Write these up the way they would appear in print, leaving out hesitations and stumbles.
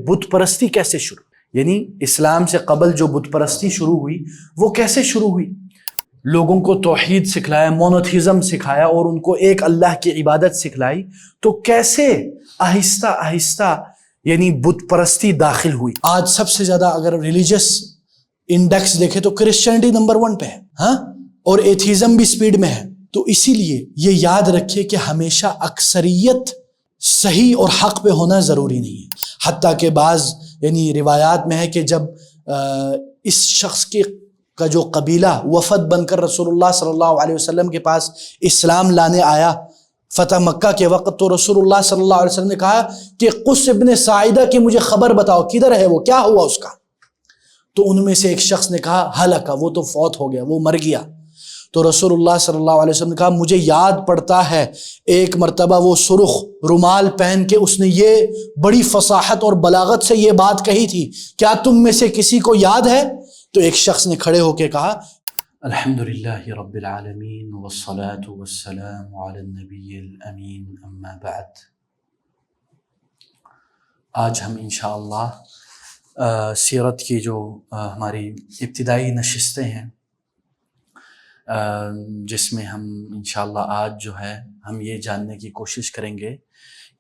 بت پرستی کیسے شروع، یعنی اسلام سے قبل جو بت پرستی شروع ہوئی وہ کیسے شروع ہوئی. لوگوں کو توحید سکھلایا، مونوتھیزم سکھایا اور ان کو ایک اللہ کی عبادت سکھلائی، تو کیسے آہستہ آہستہ یعنی بت پرستی داخل ہوئی. آج سب سے زیادہ اگر ریلیجس انڈیکس دیکھے تو کرسچینٹی نمبر 1 پہ ہے، ہاں، اور ایتھیزم بھی سپیڈ میں ہے. تو اسی لیے یہ یاد رکھیے کہ ہمیشہ اکثریت صحیح اور حق پہ ہونا ضروری نہیں ہے. حتیٰ کہ بعض یعنی روایات میں ہے کہ جب اس شخص کا جو قبیلہ وفد بن کر رسول اللہ صلی اللہ علیہ وسلم کے پاس اسلام لانے آیا فتح مکہ کے وقت، تو رسول اللہ صلی اللہ علیہ وسلم نے کہا کہ قس ابن ساعدہ کی مجھے خبر بتاؤ، کدھر ہے وہ، کیا ہوا اس کا. تو ان میں سے ایک شخص نے کہا ہلکا، وہ تو فوت ہو گیا، وہ مر گیا. تو رسول اللہ صلی اللہ علیہ وسلم نے کہا مجھے یاد پڑتا ہے ایک مرتبہ وہ سرخ رومال پہن کے اس نے یہ بڑی فصاحت اور بلاغت سے یہ بات کہی تھی، کیا تم میں سے کسی کو یاد ہے؟ تو ایک شخص نے کھڑے ہو کے کہا الحمدللہ رب العالمین والصلاة والسلام علی النبی الامین اما بعد. آج ہم انشاءاللہ سیرت کی جو ہماری ابتدائی نشستیں ہیں، جس میں ہم انشاءاللہ آج جو ہے ہم یہ جاننے کی کوشش کریں گے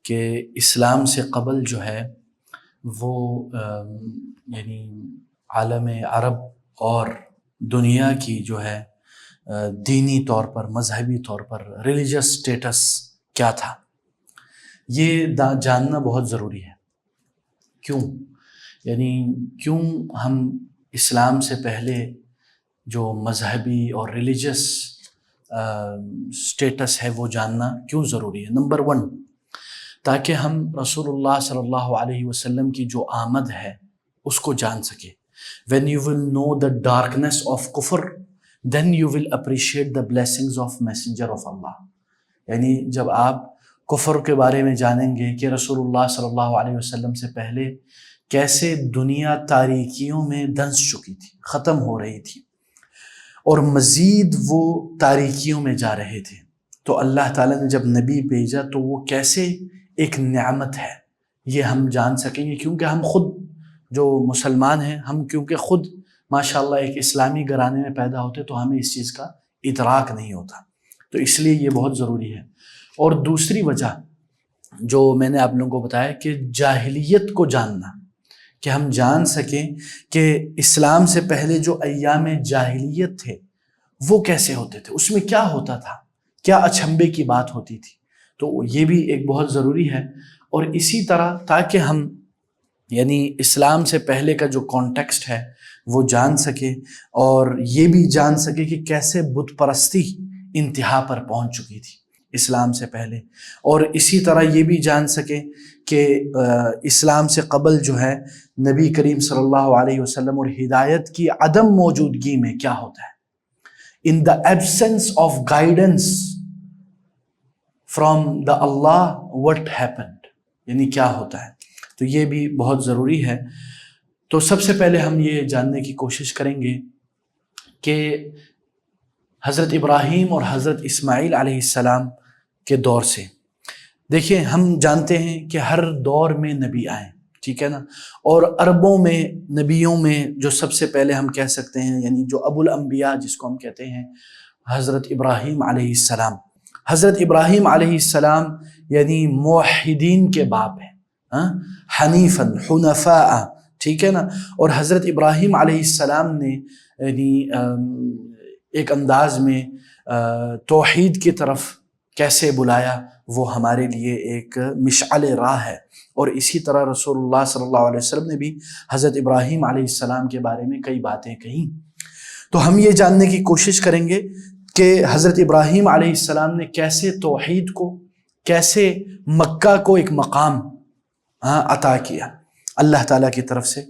کہ اسلام سے قبل جو ہے وہ یعنی عالم عرب اور دنیا کی جو ہے دینی طور پر، مذہبی طور پر ریلیجس سٹیٹس کیا تھا. یہ جاننا بہت ضروری ہے. کیوں؟ یعنی کیوں ہم اسلام سے پہلے جو مذہبی اور ریلیجس سٹیٹس ہے وہ جاننا کیوں ضروری ہے؟ نمبر 1، تاکہ ہم رسول اللہ صلی اللہ علیہ وسلم کی جو آمد ہے اس کو جان سکیں. When you will know the darkness of kufr, then you will appreciate the blessings of messenger of Allah. یعنی جب آپ کفر کے بارے میں جانیں گے کہ رسول اللہ صلی اللہ علیہ وسلم سے پہلے کیسے دنیا تاریکیوں میں دنس چکی تھی، ختم ہو رہی تھی، اور مزید وہ تاریکیوں میں جا رہے تھے، تو اللہ تعالیٰ نے جب نبی بھیجا تو وہ کیسے ایک نعمت ہے یہ ہم جان سکیں گے. کیونکہ ہم خود جو مسلمان ہیں، ہم کیونکہ خود ماشاءاللہ ایک اسلامی گھرانے میں پیدا ہوتے تو ہمیں اس چیز کا ادراک نہیں ہوتا. تو اس لیے یہ بہت ضروری ہے. اور دوسری وجہ جو میں نے آپ لوگوں کو بتایا کہ جاہلیت کو جاننا، کہ ہم جان سکیں کہ اسلام سے پہلے جو ایام جاہلیت تھے وہ کیسے ہوتے تھے، اس میں کیا ہوتا تھا، کیا اچھمبے کی بات ہوتی تھی. تو یہ بھی ایک بہت ضروری ہے. اور اسی طرح تاکہ ہم یعنی اسلام سے پہلے کا جو کانٹیکسٹ ہے وہ جان سکے، اور یہ بھی جان سکے کہ کیسے بت پرستی انتہا پر پہنچ چکی تھی اسلام سے پہلے. اور اسی طرح یہ بھی جان سکے کہ اسلام سے قبل جو ہے نبی کریم صلی اللہ علیہ وسلم اور ہدایت کی عدم موجودگی میں کیا ہوتا ہے. In the absence of guidance from the Allah, what happened؟ یعنی کیا ہوتا ہے. تو یہ بھی بہت ضروری ہے. تو سب سے پہلے ہم یہ جاننے کی کوشش کریں گے کہ حضرت ابراہیم اور حضرت اسماعیل علیہ السلام کے دور سے، دیکھیں ہم جانتے ہیں کہ ہر دور میں نبی آئے، ٹھیک ہے نا، اور عربوں میں نبیوں میں جو سب سے پہلے ہم کہہ سکتے ہیں یعنی جو ابو الانبیاء جس کو ہم کہتے ہیں حضرت ابراہیم علیہ السلام. حضرت ابراہیم علیہ السلام یعنی موحدین کے باپ ہیں، حنیفاً حنفاء، ٹھیک ہے نا. اور حضرت ابراہیم علیہ السلام نے یعنی ایک انداز میں توحید کی طرف کیسے بلایا، وہ ہمارے لیے ایک مشعل راہ ہے. اور اسی طرح رسول اللہ صلی اللہ علیہ وسلم نے بھی حضرت ابراہیم علیہ السلام کے بارے میں کئی باتیں کہیں. تو ہم یہ جاننے کی کوشش کریں گے کہ حضرت ابراہیم علیہ السلام نے کیسے توحید کو، کیسے مکہ کو ایک مقام عطا کیا اللہ تعالیٰ کی طرف سے.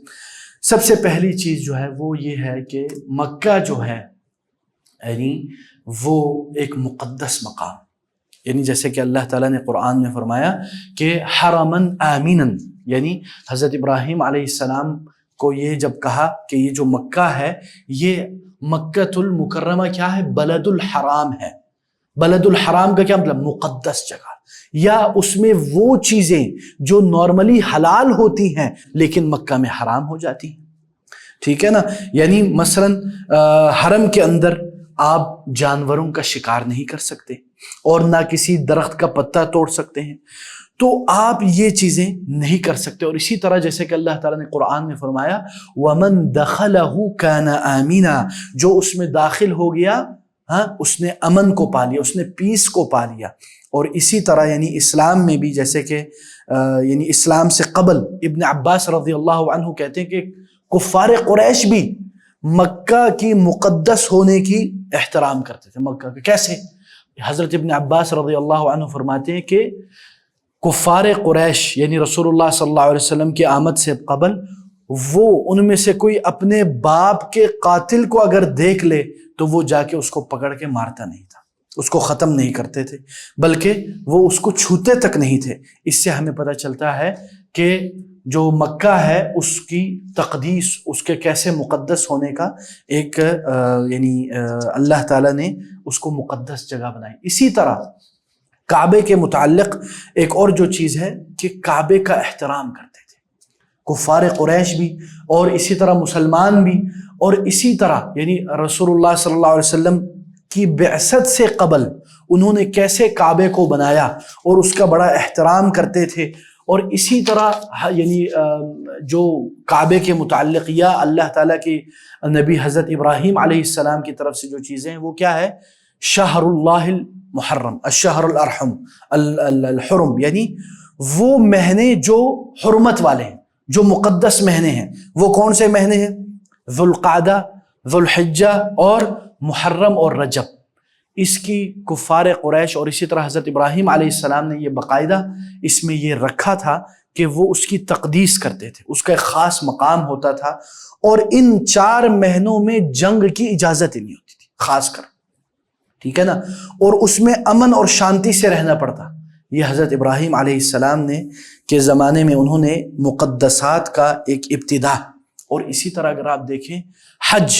سب سے پہلی چیز جو ہے وہ یہ ہے کہ مکہ جو ہے یعنی وہ ایک مقدس مقام، یعنی جیسے کہ اللہ تعالیٰ نے قرآن میں فرمایا کہ حرمن آمینن، یعنی حضرت ابراہیم علیہ السلام کو یہ جب کہا کہ یہ جو مکہ ہے یہ مکۃ المکرمہ کیا ہے، بلد الحرام ہے، بلد الحرام کا کیا مطلب؟ مقدس جگہ، یا اس میں وہ چیزیں جو نارملی حلال ہوتی ہیں لیکن مکہ میں حرام ہو جاتی ہیں، ٹھیک ہے نا؟ یعنی مثلا حرم کے اندر آپ جانوروں کا شکار نہیں کر سکتے اور نہ کسی درخت کا پتا توڑ سکتے ہیں، تو آپ یہ چیزیں نہیں کر سکتے۔ اور اسی طرح جیسے کہ اللہ تعالیٰ نے قرآن میں فرمایا وَمَن دَخَلَهُ كَانَ آمِنًا، جو اس میں داخل ہو گیا اس نے امن کو پا لیا، اس نے پیس کو پا لیا۔ اور اسی طرح یعنی اسلام میں بھی جیسے کہ یعنی اسلام سے قبل ابن عباس رضی اللہ عنہ کہتے ہیں کہ کفار قریش بھی مکہ کی مقدس ہونے کی احترام کرتے تھے۔ مکہ کے کیسے؟ حضرت ابن عباس رضی اللہ عنہ فرماتے ہیں کہ کفار قریش یعنی رسول اللہ صلی اللہ علیہ وسلم کی آمد سے قبل وہ ان میں سے کوئی اپنے باپ کے قاتل کو اگر دیکھ لے تو وہ جا کے اس کو پکڑ کے مارتا نہیں تھا، اس کو ختم نہیں کرتے تھے، بلکہ وہ اس کو چھوتے تک نہیں تھے۔ اس سے ہمیں پتہ چلتا ہے کہ جو مکہ ہے اس کی تقدیس، اس کے کیسے مقدس ہونے کا ایک یعنی اللہ تعالیٰ نے اس کو مقدس جگہ بنائی۔ اسی طرح کعبے کے متعلق ایک اور جو چیز ہے کہ کعبے کا احترام کرتے تھے کفار قریش بھی، اور اسی طرح مسلمان بھی، اور اسی طرح یعنی رسول اللہ صلی اللہ علیہ وسلم کی بعثت سے قبل انہوں نے کیسے کعبے کو بنایا اور اس کا بڑا احترام کرتے تھے۔ اور اسی طرح یعنی جو کعبے کے متعلق یا اللہ تعالیٰ کی نبی حضرت ابراہیم علیہ السلام کی طرف سے جو چیزیں ہیں وہ کیا ہے؟ شہر اللہ المحرم، الشہر الحرم، یعنی وہ مہینے جو حرمت والے ہیں، جو مقدس مہینے ہیں۔ وہ کون سے مہینے ہیں؟ ذوالقعدہ، ذوالحجہ اور محرم اور رجب۔ اس کی کفار قریش اور اسی طرح حضرت ابراہیم علیہ السلام نے یہ باقاعدہ اس میں یہ رکھا تھا کہ وہ اس کی تقدیس کرتے تھے، اس کا ایک خاص مقام ہوتا تھا، اور ان 4 مہینوں میں جنگ کی اجازت ہی نہیں ہوتی تھی خاص کر، ٹھیک ہے نا؟ اور اس میں امن اور شانتی سے رہنا پڑتا۔ یہ حضرت ابراہیم علیہ السلام نے کے زمانے میں انہوں نے مقدسات کا ایک ابتدا۔ اور اسی طرح اگر آپ دیکھیں حج،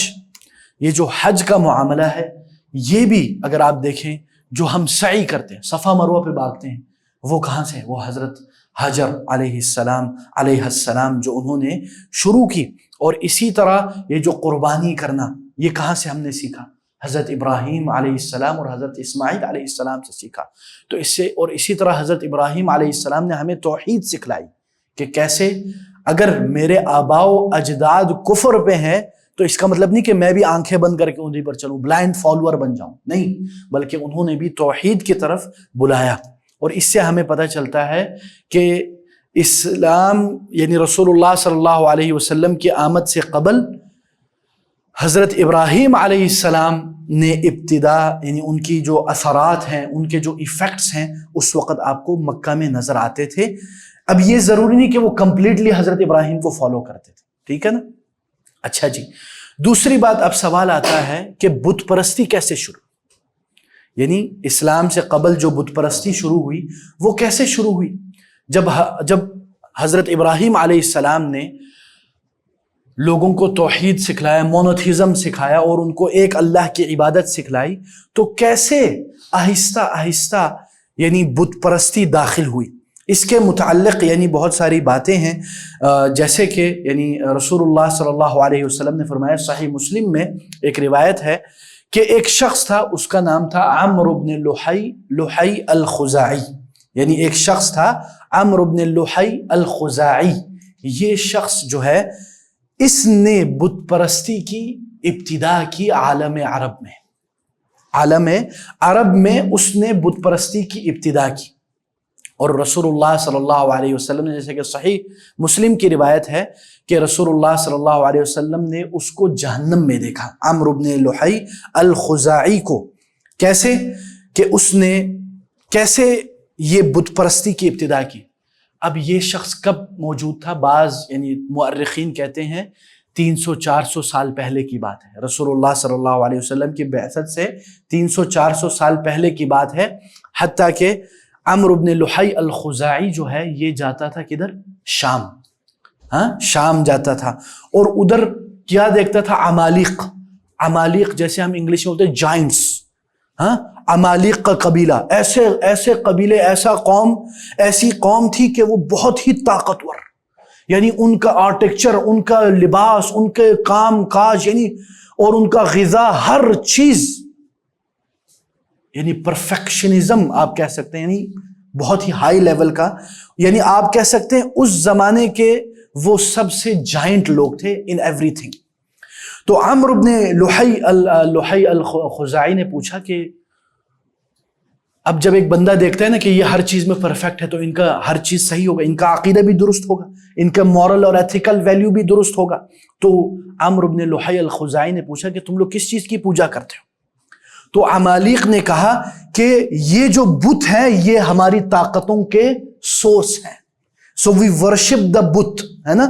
یہ جو حج کا معاملہ ہے یہ بھی اگر آپ دیکھیں جو ہم سعی کرتے ہیں، صفا مروہ پہ بھاگتے ہیں، وہ کہاں سے؟ وہ حضرت حجر علیہ السلام جو انہوں نے شروع کی۔ اور اسی طرح یہ جو قربانی کرنا، یہ کہاں سے ہم نے سیکھا؟ حضرت ابراہیم علیہ السلام اور حضرت اسماعیل علیہ السلام سے سیکھا۔ تو اس سے اور اسی طرح حضرت ابراہیم علیہ السلام نے ہمیں توحید سکھلائی کہ کیسے اگر میرے آباء و اجداد کفر پہ ہیں تو اس کا مطلب نہیں کہ میں بھی آنکھیں بند کر کے انہیں پر چلوں، بلائنڈ فالوور بن جاؤں، نہیں، بلکہ انہوں نے بھی توحید کی طرف بلایا۔ اور اس سے ہمیں پتہ چلتا ہے کہ اسلام یعنی رسول اللہ صلی اللہ علیہ وسلم کی آمد سے قبل حضرت ابراہیم علیہ السلام نے ابتدا یعنی ان کی جو اثرات ہیں، ان کے جو ایفیکٹس ہیں اس وقت آپ کو مکہ میں نظر آتے تھے۔ اب یہ ضروری نہیں کہ وہ کمپلیٹلی حضرت ابراہیم کو فالو کرتے تھے، ٹھیک ہے نا؟ اچھا جی، دوسری بات اب سوال آتا ہے کہ بت پرستی کیسے شروع؟ یعنی اسلام سے قبل جو بت پرستی شروع ہوئی وہ کیسے شروع ہوئی؟ جب حضرت ابراہیم علیہ السلام نے لوگوں کو توحید سکھلایا، مونوتھیزم سکھایا اور ان کو ایک اللہ کی عبادت سکھلائی، تو کیسے آہستہ آہستہ یعنی بت پرستی داخل ہوئی؟ اس کے متعلق یعنی بہت ساری باتیں ہیں، جیسے کہ یعنی رسول اللہ صلی اللہ علیہ وسلم نے فرمایا، صحیح مسلم میں ایک روایت ہے کہ ایک شخص تھا، اس کا نام تھا عمرو بن لحی الخزاعی، یعنی ایک شخص تھا عمرو بن لحی الخزاعی۔ یہ شخص جو ہے اس نے بت پرستی کی ابتدا کی عالم عرب میں اس نے بت پرستی کی ابتدا کی۔ اور رسول اللہ صلی اللہ علیہ وسلم نے، جیسے کہ صحیح مسلم کی روایت ہے کہ رسول اللہ صلی اللہ علیہ وسلم نے اس کو جہنم میں دیکھا، عمرو بن لحی الخزاعی کو۔ کیسے کہ اس نے کیسے یہ بت پرستی کی ابتدا کی۔ اب یہ شخص کب موجود تھا؟ بعض یعنی مؤرخین کہتے ہیں 300-400 سال پہلے کی بات ہے، رسول اللہ صلی اللہ علیہ وسلم کی بعثت سے 300-400 سال پہلے کی بات ہے۔ حتیٰ کہ عمرو بن لحی الخزاعی جو ہے یہ جاتا تھا کدھر؟ شام، شام جاتا تھا، اور ادھر کیا دیکھتا تھا؟ عمالق جیسے ہم انگلش میں بولتے ہیں جائنٹس، عمالق کا قبیلہ، ایسے قبیلے، ایسی قوم تھی کہ وہ بہت ہی طاقتور، یعنی ان کا آرکیٹیکچر، ان کا لباس، ان کے کام کاج، یعنی اور ان کا غذا، ہر چیز یعنی پرفیکشنزم آپ کہہ سکتے ہیں، یعنی بہت ہی ہائی لیول کا، یعنی آپ کہہ سکتے ہیں اس زمانے کے وہ سب سے جائنٹ لوگ تھے ان ایوری تھنگ۔ تو عمرو بن لحی الخزاعی نے پوچھا کہ اب جب ایک بندہ دیکھتا ہے نا کہ یہ ہر چیز میں پرفیکٹ ہے، تو ان کا ہر چیز صحیح ہوگا، ان کا عقیدہ بھی درست ہوگا، ان کا مورل اور ایتھیکل ویلیو بھی درست ہوگا۔ تو عمرو بن لحی الخزاعی نے پوچھا کہ تم لوگ کس چیز کی پوجا کرتے ہو؟ تو عمالق نے کہا کہ یہ جو بت ہیں یہ ہماری طاقتوں کے سورس ہیں، سو وی ورشپ دا بت، ہے نا،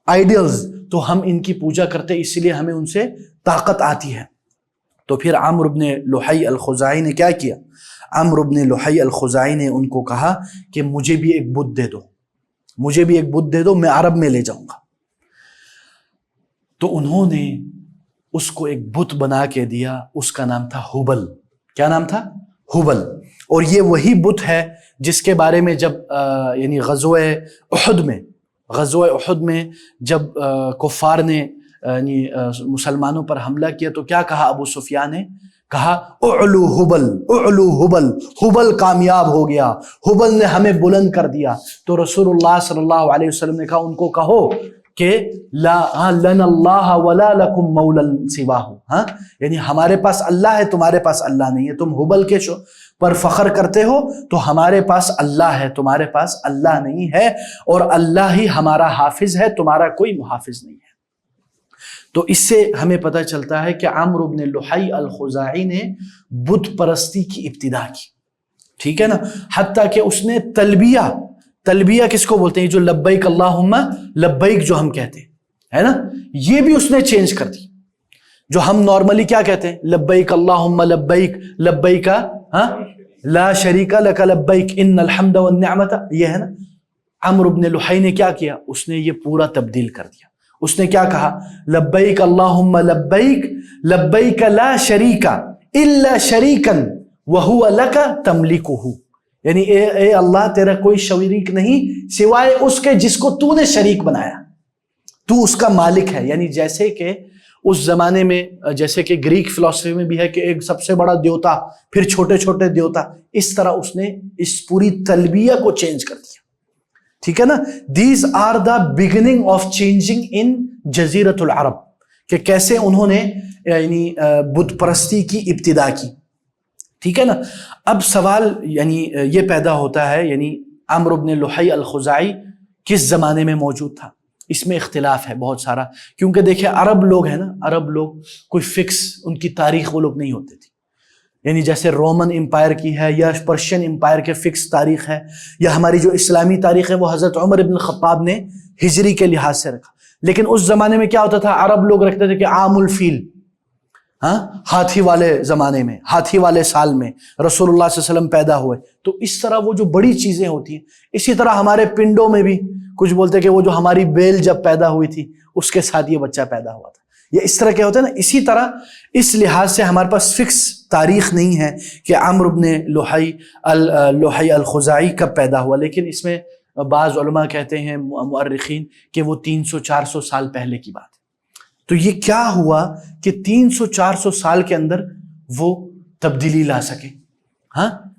آئیڈیلز، تو ہم ان کی پوجا کرتے، اس لیے ہمیں ان سے طاقت آتی ہے۔ تو پھر عمرو بن لحی الخزاعی نے کیا کیا؟ عمرو بن لحی الخزاعی نے ان کو کہا کہ مجھے بھی ایک بت دے دو، مجھے بھی ایک بت دے دو، میں عرب میں لے جاؤں گا۔ تو انہوں نے اس کو ایک بت بنا کے دیا، اس کا نام تھا ہبل۔ کیا نام تھا؟ ہبل۔ اور یہ وہی بت ہے جس کے بارے میں جب یعنی غزوہ احد میں جب کفار نے یعنی مسلمانوں پر حملہ کیا تو کیا کہا ابو سفیان نے؟ کہا اعلو ہبل، اعلو ہبل، ہبل کامیاب ہو گیا، ہبل نے ہمیں بلند کر دیا۔ تو رسول اللہ صلی اللہ علیہ وسلم نے کہا ان کو کہو کہ لا لنا اللہ ولا لکم مولا سواہ، یعنی ہمارے پاس اللہ ہے، تمہارے پاس اللہ نہیں ہے، تم ہبل کے پر فخر کرتے ہو تو ہمارے پاس اللہ ہے، تمہارے پاس اللہ نہیں ہے، اور اللہ ہی ہمارا حافظ ہے، تمہارا کوئی محافظ نہیں ہے۔ تو اس سے ہمیں پتہ چلتا ہے کہ عمرو بن لحی الخزاعی نے بت پرستی کی ابتدا کی، ٹھیک ہے نا، حتیٰ کہ اس نے تلبیہ کس کو بولتے ہیں؟ جو لبیک اللہم لبیک جو ہم کہتے ہیں، ہے نا، یہ بھی اس نے چینج کر دی۔ جو ہم نارملی کیا کہتے ہیں؟ لبیک اللہم لبیک، لبیک لا شریک لک لبیک ان الحمد والنعمت، یہ ہے نا۔ عمرو بن لحی نے کیا کیا؟ اس نے یہ پورا تبدیل کر دیا۔ اس نے کیا کہا؟ لبیک اللہم لبیک، لبیک لا شریک الا شریکا وہو لک تملکہ، یعنی اے اللہ تیرا کوئی شریک نہیں سوائے اس کے جس کو تو نے شریک بنایا، تو اس کا مالک ہے۔ یعنی جیسے کہ اس زمانے میں جیسے کہ گریک فلسفی میں بھی ہے کہ ایک سب سے بڑا دیوتا، پھر چھوٹے چھوٹے دیوتا، اس طرح اس نے اس پوری تلبیہ کو چینج کر دیا، ٹھیک ہے نا۔ These are the beginning of changing in جزیرت العرب، کہ کیسے انہوں نے یعنی بت پرستی کی ابتدا کی، ٹھیک ہے نا۔ اب سوال یعنی یہ پیدا ہوتا ہے، یعنی عمرو بن لحی الخزاعی کس زمانے میں موجود تھا؟ اس میں اختلاف ہے بہت سارا، کیونکہ دیکھیں عرب لوگ ہیں نا، عرب لوگ کوئی فکس ان کی تاریخ وہ لوگ نہیں ہوتے تھے، یعنی جیسے رومن امپائر کی ہے یا پرشین امپائر کے فکس تاریخ ہے، یا ہماری جو اسلامی تاریخ ہے وہ حضرت عمر بن الخطاب نے ہجری کے لحاظ سے رکھا۔ لیکن اس زمانے میں کیا ہوتا تھا؟ عرب لوگ رکھتے تھے کہ عام الفیل، ہاتھی والے زمانے میں، ہاتھی والے سال میں رسول اللہ صلی اللہ علیہ وسلم پیدا ہوئے۔ تو اس طرح وہ جو بڑی چیزیں ہوتی ہیں، اسی طرح ہمارے پنڈوں میں بھی کچھ بولتے کہ وہ جو ہماری بیل جب پیدا ہوئی تھی اس کے ساتھ یہ بچہ پیدا ہوا تھا، یہ اس طرح کیا ہوتا ہے نا۔ اسی طرح اس لحاظ سے ہمارے پاس فکس تاریخ نہیں ہے کہ عمرو بن لحی الخزاعی کب پیدا ہوا، لیکن اس میں بعض علماء کہتے ہیں مؤرخین کہ وہ 300-400 سال پہلے کی بات ہے۔ تو یہ کیا ہوا کہ 300-400 سال کے اندر وہ تبدیلی لا سکے؟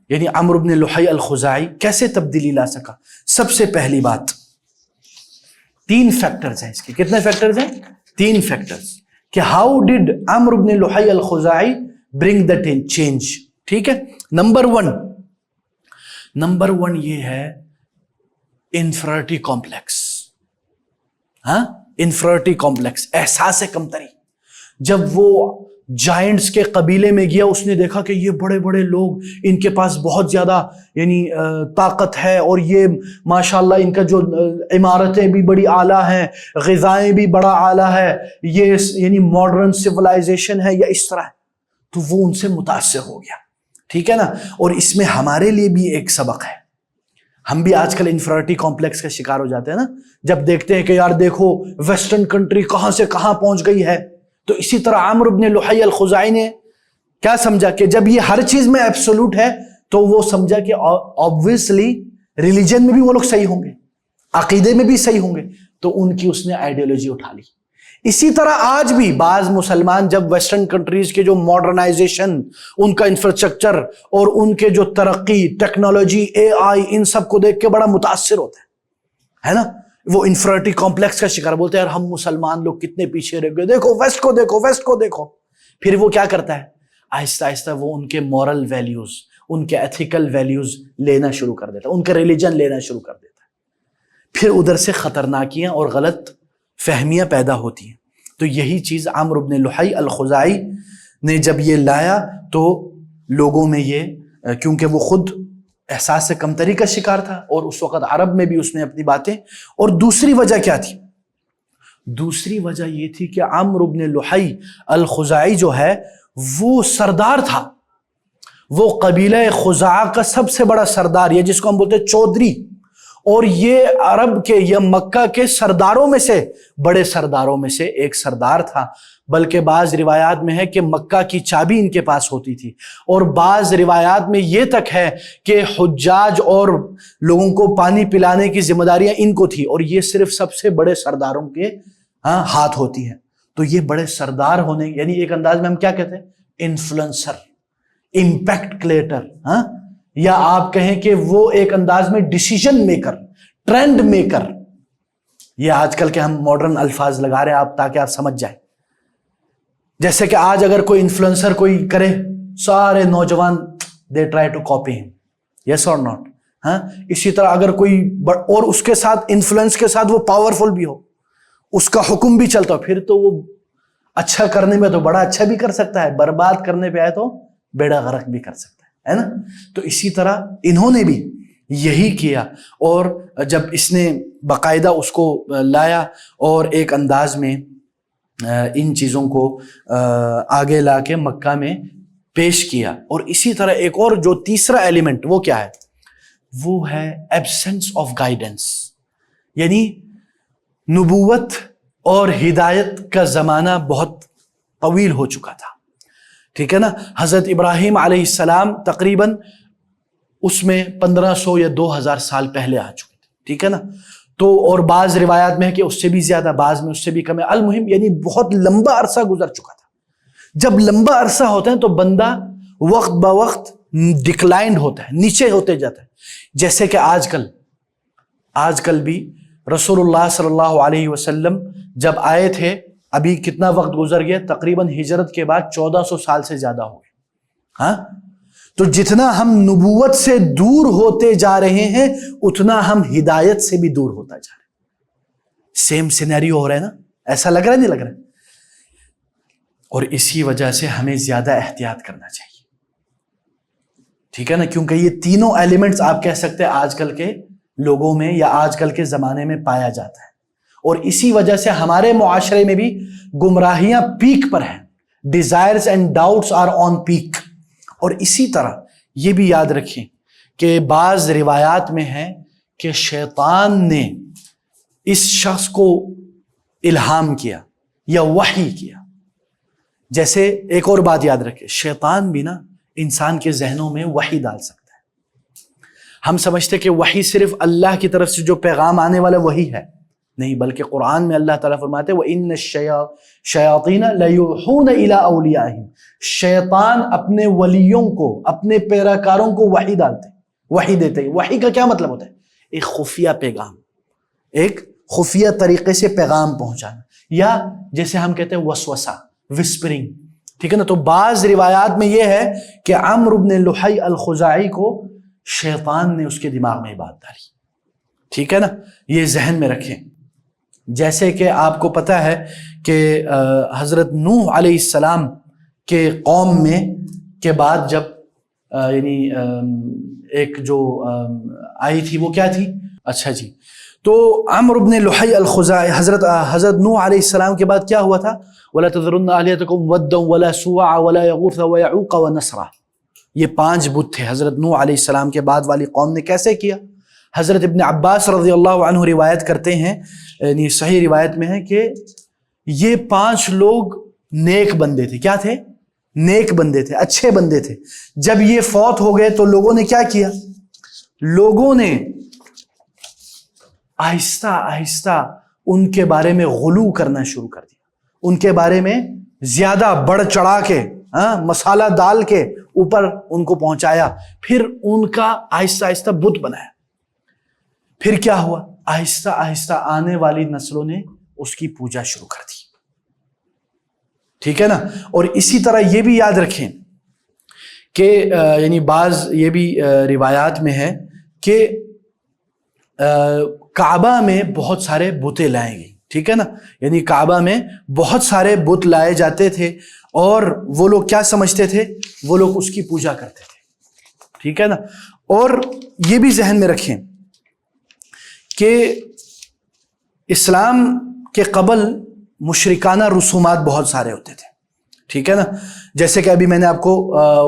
یعنی عمرو بن لحی الخزاعی کیسے تبدیلی لا سکا؟ سب سے پہلی بات، 3 فیکٹرز ہیں اس کے۔ کتنے فیکٹرز ہیں؟ 3 فیکٹرز، کہ how did Amr bin لحی الخزاعی bring the change, ٹھیک ہے۔ نمبر 1 یہ ہے انفیریٹی کمپلیکس، انفیریٹی کمپلیکس، احساس کمتری۔ جب وہ جائنٹس کے قبیلے میں گیا، اس نے دیکھا کہ یہ بڑے بڑے لوگ، ان کے پاس بہت زیادہ یعنی طاقت ہے، اور یہ ماشاءاللہ ان کا جو عمارتیں بھی بڑی اعلیٰ ہیں، غذائیں بھی بڑا اعلیٰ ہے، یہ یعنی ماڈرن سویلائزیشن ہے یا اس طرح ہے۔ تو وہ ان سے متاثر ہو گیا، ٹھیک ہے نا۔ اور اس میں ہمارے لیے بھی ایک سبق ہے، ہم بھی آج کل انفیریٹی کمپلیکس کا شکار ہو جاتے ہیں نا، جب دیکھتے ہیں کہ یار دیکھو ویسٹرن کنٹری کہاں سے کہاں پہنچ گئی ہے۔ تو اسی طرح عمرو بن لحی الخزاعی نے کیا سمجھا کہ جب یہ ہر چیز میں ایبسولوٹ ہے تو وہ سمجھا کہ obviously ریلیجن میں بھی وہ لوگ صحیح ہوں گے، عقیدے میں بھی صحیح ہوں گے، تو ان کی اس نے آئیڈیالوجی اٹھا لی۔ اسی طرح آج بھی بعض مسلمان جب ویسٹرن کنٹریز کے جو ماڈرنائزیشن، ان کا انفراسٹرکچر اور ان کے جو ترقی، ٹیکنالوجی، اے آئی، ان سب کو دیکھ کے بڑا متاثر ہوتا ہے نا، وہ انفیریٹی کمپلیکس کا شکار، بولتے ہیں یار ہم مسلمان لوگ کتنے پیچھے رہ گئے، دیکھو ویسٹ کو دیکھو، ویسٹ کو دیکھو۔ پھر وہ کیا کرتا ہے، آہستہ آہستہ وہ ان کے مورل ویلیوز، ان کے ایتھیکل ویلیوز لینا شروع کر دیتا ہے، ان کا ریلیجن لینا شروع کر دیتا ہے۔ پھر ادھر سے خطرناکیاں اور غلط فہمیاں پیدا ہوتی ہیں۔ تو یہی چیز عمرو بن لحی الخزاعی نے جب یہ لایا تو لوگوں میں یہ، کیونکہ وہ خود احساس سے کمتری کا شکار تھا اور اس وقت عرب میں بھی اس نے اپنی باتیں، اور دوسری وجہ کیا تھی؟ دوسری وجہ یہ تھی کہ عمرو بن لحی الخزاعی جو ہے وہ سردار تھا، وہ قبیلہ خزاعہ کا سب سے بڑا سردار، یہ جس کو ہم بولتے ہیں چودھری، اور یہ عرب کے یا مکہ کے سرداروں میں سے، بڑے سرداروں میں سے ایک سردار تھا۔ بلکہ بعض روایات میں ہے کہ مکہ کی چابی ان کے پاس ہوتی تھی، اور بعض روایات میں یہ تک ہے کہ حجاج اور لوگوں کو پانی پلانے کی ذمہ داریاں ان کو تھی، اور یہ صرف سب سے بڑے سرداروں کے ہاتھ ہوتی ہیں۔ تو یہ بڑے سردار ہونے، یعنی ایک انداز میں ہم کیا کہتے ہیں، انفلوئنسر، امپیکٹ کریٹر، یا آپ کہیں کہ وہ ایک انداز میں ڈیسیژن میکر، ٹرینڈ میکر۔ یہ آج کل کے ہم ماڈرن الفاظ لگا رہے ہیں آپ تاکہ آپ سمجھ جائیں۔ جیسے کہ آج اگر کوئی انفلوئنسر کوئی کرے، سارے نوجوان دے ٹرائی ٹو کاپی ہم، یس اور ناٹ۔ اسی طرح اگر کوئی اور اس کے ساتھ انفلوئنس کے ساتھ وہ پاورفل بھی ہو، اس کا حکم بھی چلتا ہو، پھر تو وہ اچھا کرنے میں تو بڑا اچھا بھی کر سکتا ہے، برباد کرنے پہ آئے تو بیڑا غرق بھی کر سکتا ہے نا۔ تو اسی طرح انہوں نے بھی یہی کیا، اور جب اس نے باقاعدہ اس کو لایا اور ایک انداز میں ان چیزوں کو آگے لا کے مکہ میں پیش کیا۔ اور اسی طرح ایک اور جو تیسرا ایلیمنٹ وہ کیا ہے، وہ ہے ایبسنس آف گائیڈنس، یعنی نبوت اور ہدایت کا زمانہ بہت طویل ہو چکا تھا، ٹھیک ہے نا۔ حضرت ابراہیم علیہ السلام تقریباً اس میں 1500 یا 2000 سال پہلے آ چکے تھے، ٹھیک ہے نا۔ تو اور بعض روایات میں ہے کہ اس سے بھی زیادہ، بعض میں اس سے بھی کم ہے، المہم یعنی بہت لمبا عرصہ گزر چکا تھا۔ جب لمبا عرصہ ہوتا ہے تو بندہ وقت بوقت ڈکلائنڈ ہوتا ہے، نیچے ہوتے جاتا ہے۔ جیسے کہ آج کل بھی رسول اللہ صلی اللہ علیہ وسلم جب آئے تھے، ابھی کتنا وقت گزر گیا، تقریباً ہجرت کے بعد 1400 سال سے زیادہ ہو گئے۔ تو جتنا ہم نبوت سے دور ہوتے جا رہے ہیں اتنا ہم ہدایت سے بھی دور ہوتا جا رہے ہیں۔ سیم سینیریو ہو رہا ہے نا، ایسا لگ رہا ہے نہیں لگ رہا ہے؟ اور اسی وجہ سے ہمیں زیادہ احتیاط کرنا چاہیے، ٹھیک ہے نا، کیونکہ یہ تینوں ایلیمنٹس آپ کہہ سکتے ہیں آج کل کے لوگوں میں یا آج کل کے زمانے میں پایا جاتا ہے، اور اسی وجہ سے ہمارے معاشرے میں بھی گمراہیاں پیک پر ہیں، desires and doubts are on peak. اور اسی طرح یہ بھی یاد رکھیں کہ بعض روایات میں ہے کہ شیطان نے اس شخص کو الہام کیا یا وحی کیا۔ جیسے ایک اور بات یاد رکھیں، شیطان بھی نا انسان کے ذہنوں میں وحی ڈال سکتا ہے۔ ہم سمجھتے کہ وحی صرف اللہ کی طرف سے جو پیغام آنے والا وہی ہے، نہیں، بلکہ قرآن میں اللہ تعالیٰ فرماتے ہیں وَإِنَّ الشَّيَاطِينَ لَيُوحُونَ إِلَىٰ أَوْلِيَائِهِمْ، شیطان اپنے ولیوں کو، اپنے پیراکاروں کو وحی ڈالتے، وحی دیتے ہیں۔ وحی کا کیا مطلب ہوتا ہے؟ ایک خفیہ پیغام، ایک خفیہ طریقے سے پیغام پہنچانا، یا جیسے ہم کہتے ہیں وسوسہ، وسپرنگ، ٹھیک ہے نا۔ تو بعض روایات میں یہ ہے کہ عمرو بن لحی الخزاعی کو شیطان نے اس کے دماغ میں بات ڈالی، ٹھیک ہے نا، یہ ذہن میں رکھیں۔ جیسے کہ آپ کو پتہ ہے کہ حضرت نوح علیہ السلام کے قوم میں کے بعد جب یعنی ایک جو آئی تھی وہ کیا تھی، اچھا جی، تو عمرو بن لحی الخزاعی حضرت نوح علیہ السلام کے بعد کیا ہوا تھا، وَلَا تَذَرُنَّ آلِهَتَكُمْ وَدًّا وَلَا سُوَعًا وَلَا يَغُوثَ وَيَعُوقَ وَنَسْرًا، یہ 5 بت تھے حضرت نوح علیہ السلام کے بعد والی قوم نے کیسے کیا۔ حضرت ابن عباس رضی اللہ عنہ روایت کرتے ہیں، یعنی صحیح روایت میں ہے کہ یہ 5 لوگ نیک بندے تھے، کیا تھے؟ نیک بندے تھے، اچھے بندے تھے. جب یہ فوت ہو گئے تو لوگوں نے کیا کیا؟ لوگوں نے آہستہ آہستہ ان کے بارے میں غلو کرنا شروع کر دیا، ان کے بارے میں زیادہ بڑھ چڑھا کے مسالہ ڈال کے اوپر ان کو پہنچایا. پھر ان کا آہستہ آہستہ بت بنایا. پھر کیا ہوا؟ آہستہ آہستہ آنے والی نسلوں نے اس کی پوجا شروع کر دی. ٹھیک ہے نا. اور اسی طرح یہ بھی یاد رکھیں کہ یعنی بعض یہ بھی روایات میں ہے کہ کعبہ میں بہت سارے بتیں لائے گئے. ٹھیک ہے نا. یعنی کعبہ میں بہت سارے بت لائے جاتے تھے اور وہ لوگ کیا سمجھتے تھے؟ وہ لوگ اس کی پوجا کرتے تھے. ٹھیک ہے نا. اور یہ بھی ذہن میں رکھیں کہ اسلام کے قبل مشرکانہ رسومات بہت سارے ہوتے تھے. ٹھیک ہے نا. جیسے کہ ابھی میں نے آپ کو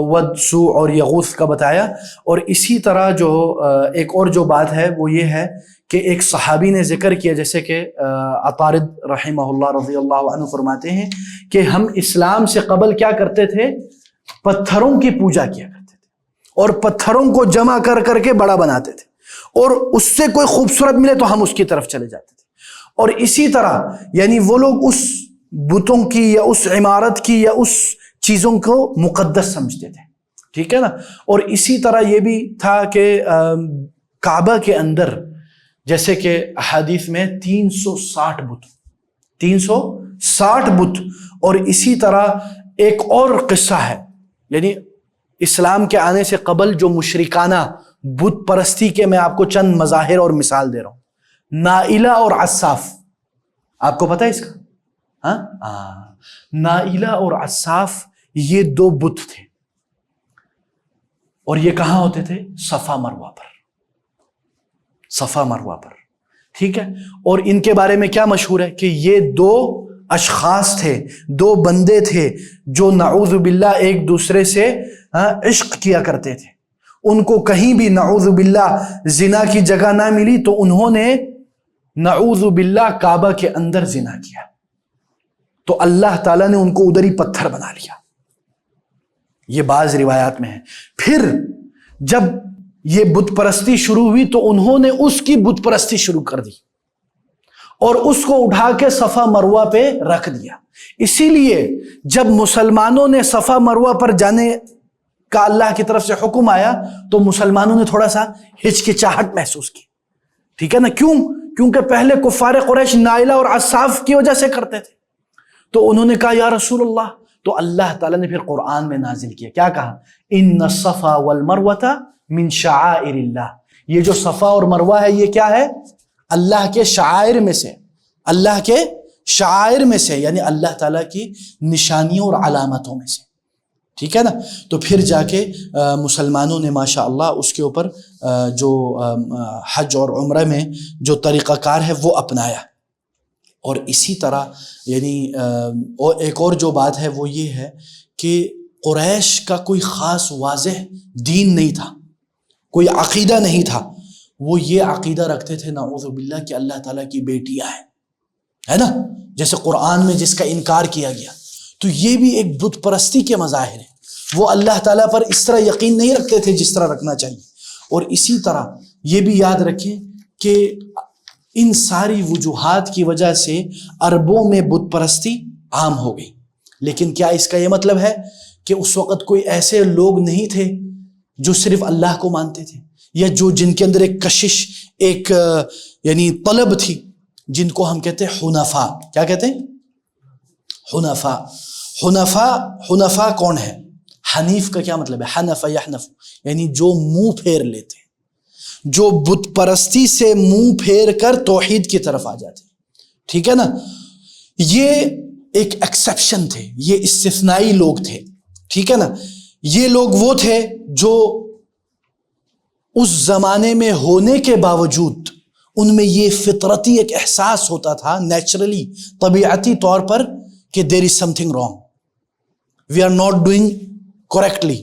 ود، سو اور یغوث کا بتایا. اور اسی طرح جو ایک اور جو بات ہے وہ یہ ہے کہ ایک صحابی نے ذکر کیا، جیسے کہ عطارد رحمہ اللہ رضی اللہ عنہ فرماتے ہیں کہ ہم اسلام سے قبل کیا کرتے تھے؟ پتھروں کی پوجا کیا کرتے تھے اور پتھروں کو جمع کر کر کے بڑا بناتے تھے، اور اس سے کوئی خوبصورت ملے تو ہم اس کی طرف چلے جاتے تھے. اور اسی طرح یعنی وہ لوگ اس بتوں کی یا اس عمارت کی یا اس چیزوں کو مقدس سمجھتے تھے. ٹھیک ہے نا. اور اسی طرح یہ بھی تھا کہ کعبہ کے اندر جیسے کہ احادیث میں 360 بت. اور اسی طرح ایک اور قصہ ہے، یعنی اسلام کے آنے سے قبل جو مشرکانہ بت پرستی کے میں آپ کو چند مظاہر اور مثال دے رہا ہوں. نائلہ اور عصاف، آپ کو پتہ ہے اس کا؟ نائلہ اور عصاف یہ دو بت تھے، اور یہ کہاں ہوتے تھے؟ صفا مروہ پر. ٹھیک ہے. اور ان کے بارے میں کیا مشہور ہے کہ یہ دو اشخاص تھے، دو بندے تھے جو نعوذ باللہ ایک دوسرے سے عشق کیا کرتے تھے. ان کو کہیں بھی نعوذ باللہ زنا کی جگہ نہ ملی تو انہوں نے نعوذ باللہ کعبہ کے اندر زنا کیا، تو اللہ تعالیٰ نے ان کو ادھر ہی پتھر بنا لیا. یہ بعض روایات میں ہے. پھر جب یہ بت پرستی شروع ہوئی تو انہوں نے اس کی بت پرستی شروع کر دی اور اس کو اٹھا کے صفا مروہ پہ رکھ دیا. اسی لیے جب مسلمانوں نے صفا مروہ پر جانے کا اللہ کی طرف سے حکم آیا تو مسلمانوں نے تھوڑا سا ہچکچاہٹ محسوس کی. ٹھیک ہے نا. کیوں؟ کیونکہ پہلے کفار قریش نائلہ اور عصاف کی وجہ سے کرتے تھے. تو انہوں نے کہا یا رسول اللہ، تو اللہ تعالیٰ نے پھر قرآن میں نازل کیا. کیا کہا؟ ان الصفا والمروۃ من شعائر اللہ. یہ جو صفا اور مروہ ہے یہ کیا ہے؟ اللہ کے شعائر میں سے، اللہ کے شعائر میں سے، یعنی اللہ تعالیٰ کی نشانیوں اور علامتوں میں سے. ٹھیک ہے نا. تو پھر جا کے مسلمانوں نے ماشاء اللہ اس کے اوپر جو حج اور عمرہ میں جو طریقہ کار ہے وہ اپنایا. اور اسی طرح یعنی ایک اور جو بات ہے وہ یہ ہے کہ قریش کا کوئی خاص واضح دین نہیں تھا، کوئی عقیدہ نہیں تھا. وہ یہ عقیدہ رکھتے تھے نعوذ باللہ کہ اللہ تعالیٰ کی بیٹیاں ہیں، ہے نا، جیسے قرآن میں جس کا انکار کیا گیا. تو یہ بھی ایک بت پرستی کے مظاہر ہیں. وہ اللہ تعالیٰ پر اس طرح یقین نہیں رکھتے تھے جس طرح رکھنا چاہیے. اور اسی طرح یہ بھی یاد رکھیں کہ ان ساری وجوہات کی وجہ سے عربوں میں بت پرستی عام ہو گئی. لیکن کیا اس کا یہ مطلب ہے کہ اس وقت کوئی ایسے لوگ نہیں تھے جو صرف اللہ کو مانتے تھے، یا جن کے اندر ایک کشش، ایک یعنی طلب تھی، جن کو ہم کہتے ہیں حنفاء. کیا کہتے ہیں؟ حنفاء کون ہے؟ حنیف کا کیا مطلب ہے؟ حنف یحنف، یعنی جو منہ پھیر لیتے، جو بت پرستی سے منہ پھیر کر توحید کی طرف آ جاتے. ٹھیک ہے نا. یہ ایک ایکسیپشن تھے، یہ استثنائی لوگ تھے. ٹھیک ہے نا. یہ لوگ وہ تھے جو اس زمانے میں ہونے کے باوجود ان میں یہ فطرتی ایک احساس ہوتا تھا، نیچرلی، طبیعتی طور پر، کہ there is something wrong, we are not doing correctly.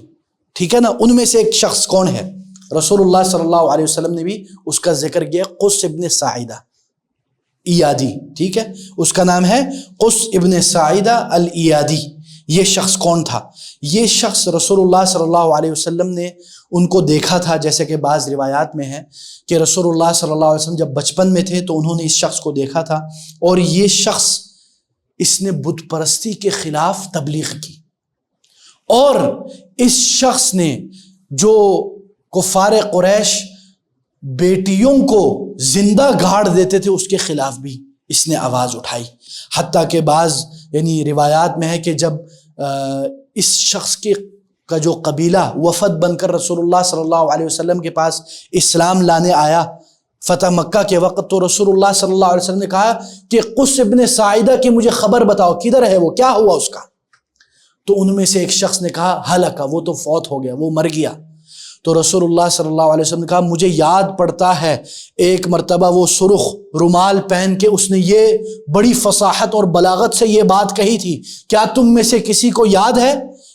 ٹھیک ہے نا. ان میں سے ایک شخص کون ہے؟ رسول اللہ صلی اللہ علیہ وسلم نے بھی اس کا ذکر کیا، قس ابن ساعدہ ایادی. ٹھیک ہے. اس کا نام ہے قس ابن ساعدہ الایادی. یہ شخص کون تھا؟ یہ شخص رسول اللہ صلی اللہ علیہ وسلم نے ان کو دیکھا تھا، جیسے کہ بعض روایات میں ہے کہ رسول اللہ صلی اللہ علیہ وسلم جب بچپن میں تھے تو انہوں نے اس شخص کو دیکھا تھا، اور یہ شخص اس نے بت پرستی کے خلاف تبلیغ کی، اور اس شخص نے جو کفار قریش بیٹیوں کو زندہ گاڑ دیتے تھے اس کے خلاف بھی اس نے آواز اٹھائی، حتیٰ کہ بعض یعنی روایات میں ہے کہ جب اس شخص کا جو قبیلہ وفد بن کر رسول اللہ صلی اللہ علیہ وسلم کے پاس اسلام لانے آیا فتح مکہ کے وقت، تو رسول اللہ صلی اللہ علیہ وسلم نے کہا کہ قس ابن ساعدہ کی مجھے خبر بتاؤ، کدھر ہے وہ، کیا ہوا اس کا؟ تو ان میں سے ایک شخص نے کہا ہلکا، وہ تو فوت ہو گیا، وہ مر گیا۔ تو رسول اللہ صلی اللہ علیہ وسلم نے کہا مجھے یاد پڑتا ہے ایک مرتبہ وہ سرخ رومال پہن کے اس نے یہ بڑی فصاحت اور بلاغت سے یہ بات کہی تھی، کیا تم میں سے کسی کو یاد ہے؟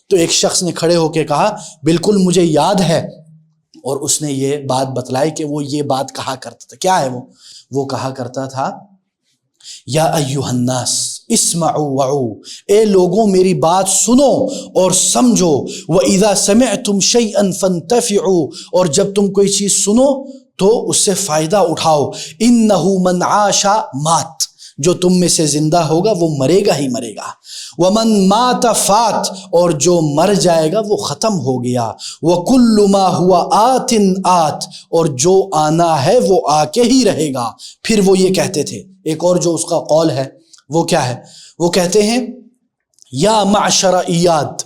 تو ایک شخص نے کھڑے ہو کے کہا بالکل مجھے یاد ہے، اور اس نے یہ بات بتلائی کہ وہ یہ بات کہا کرتا تھا۔ کیا ہے وہ کہا کرتا تھا یا ایھا الناس اسمعوا وعوا، اے لوگوں میری بات سنو اور سمجھو، وَإِذَا سَمِعْتُمْ شَيْئًا فَانْتَفِعُوا، اور جب تم کوئی چیز سنو تو اس سے فائدہ اٹھاؤ، إِنَّهُ مَنْ عَاشَ مات، جو تم میں سے زندہ ہوگا وہ مرے گا ہی مرے گا، وَمَنْ مَاتَ فات، اور جو مر جائے گا وہ ختم ہو گیا، وَكُلُّ مَا هُوَ آتٍ آت، اور جو آنا ہے وہ آ کے ہی رہے گا۔ پھر وہ یہ کہتے تھے، ایک اور جو اس کا قول ہے وہ کیا ہے، وہ کہتے ہیں یا معشر ایاد،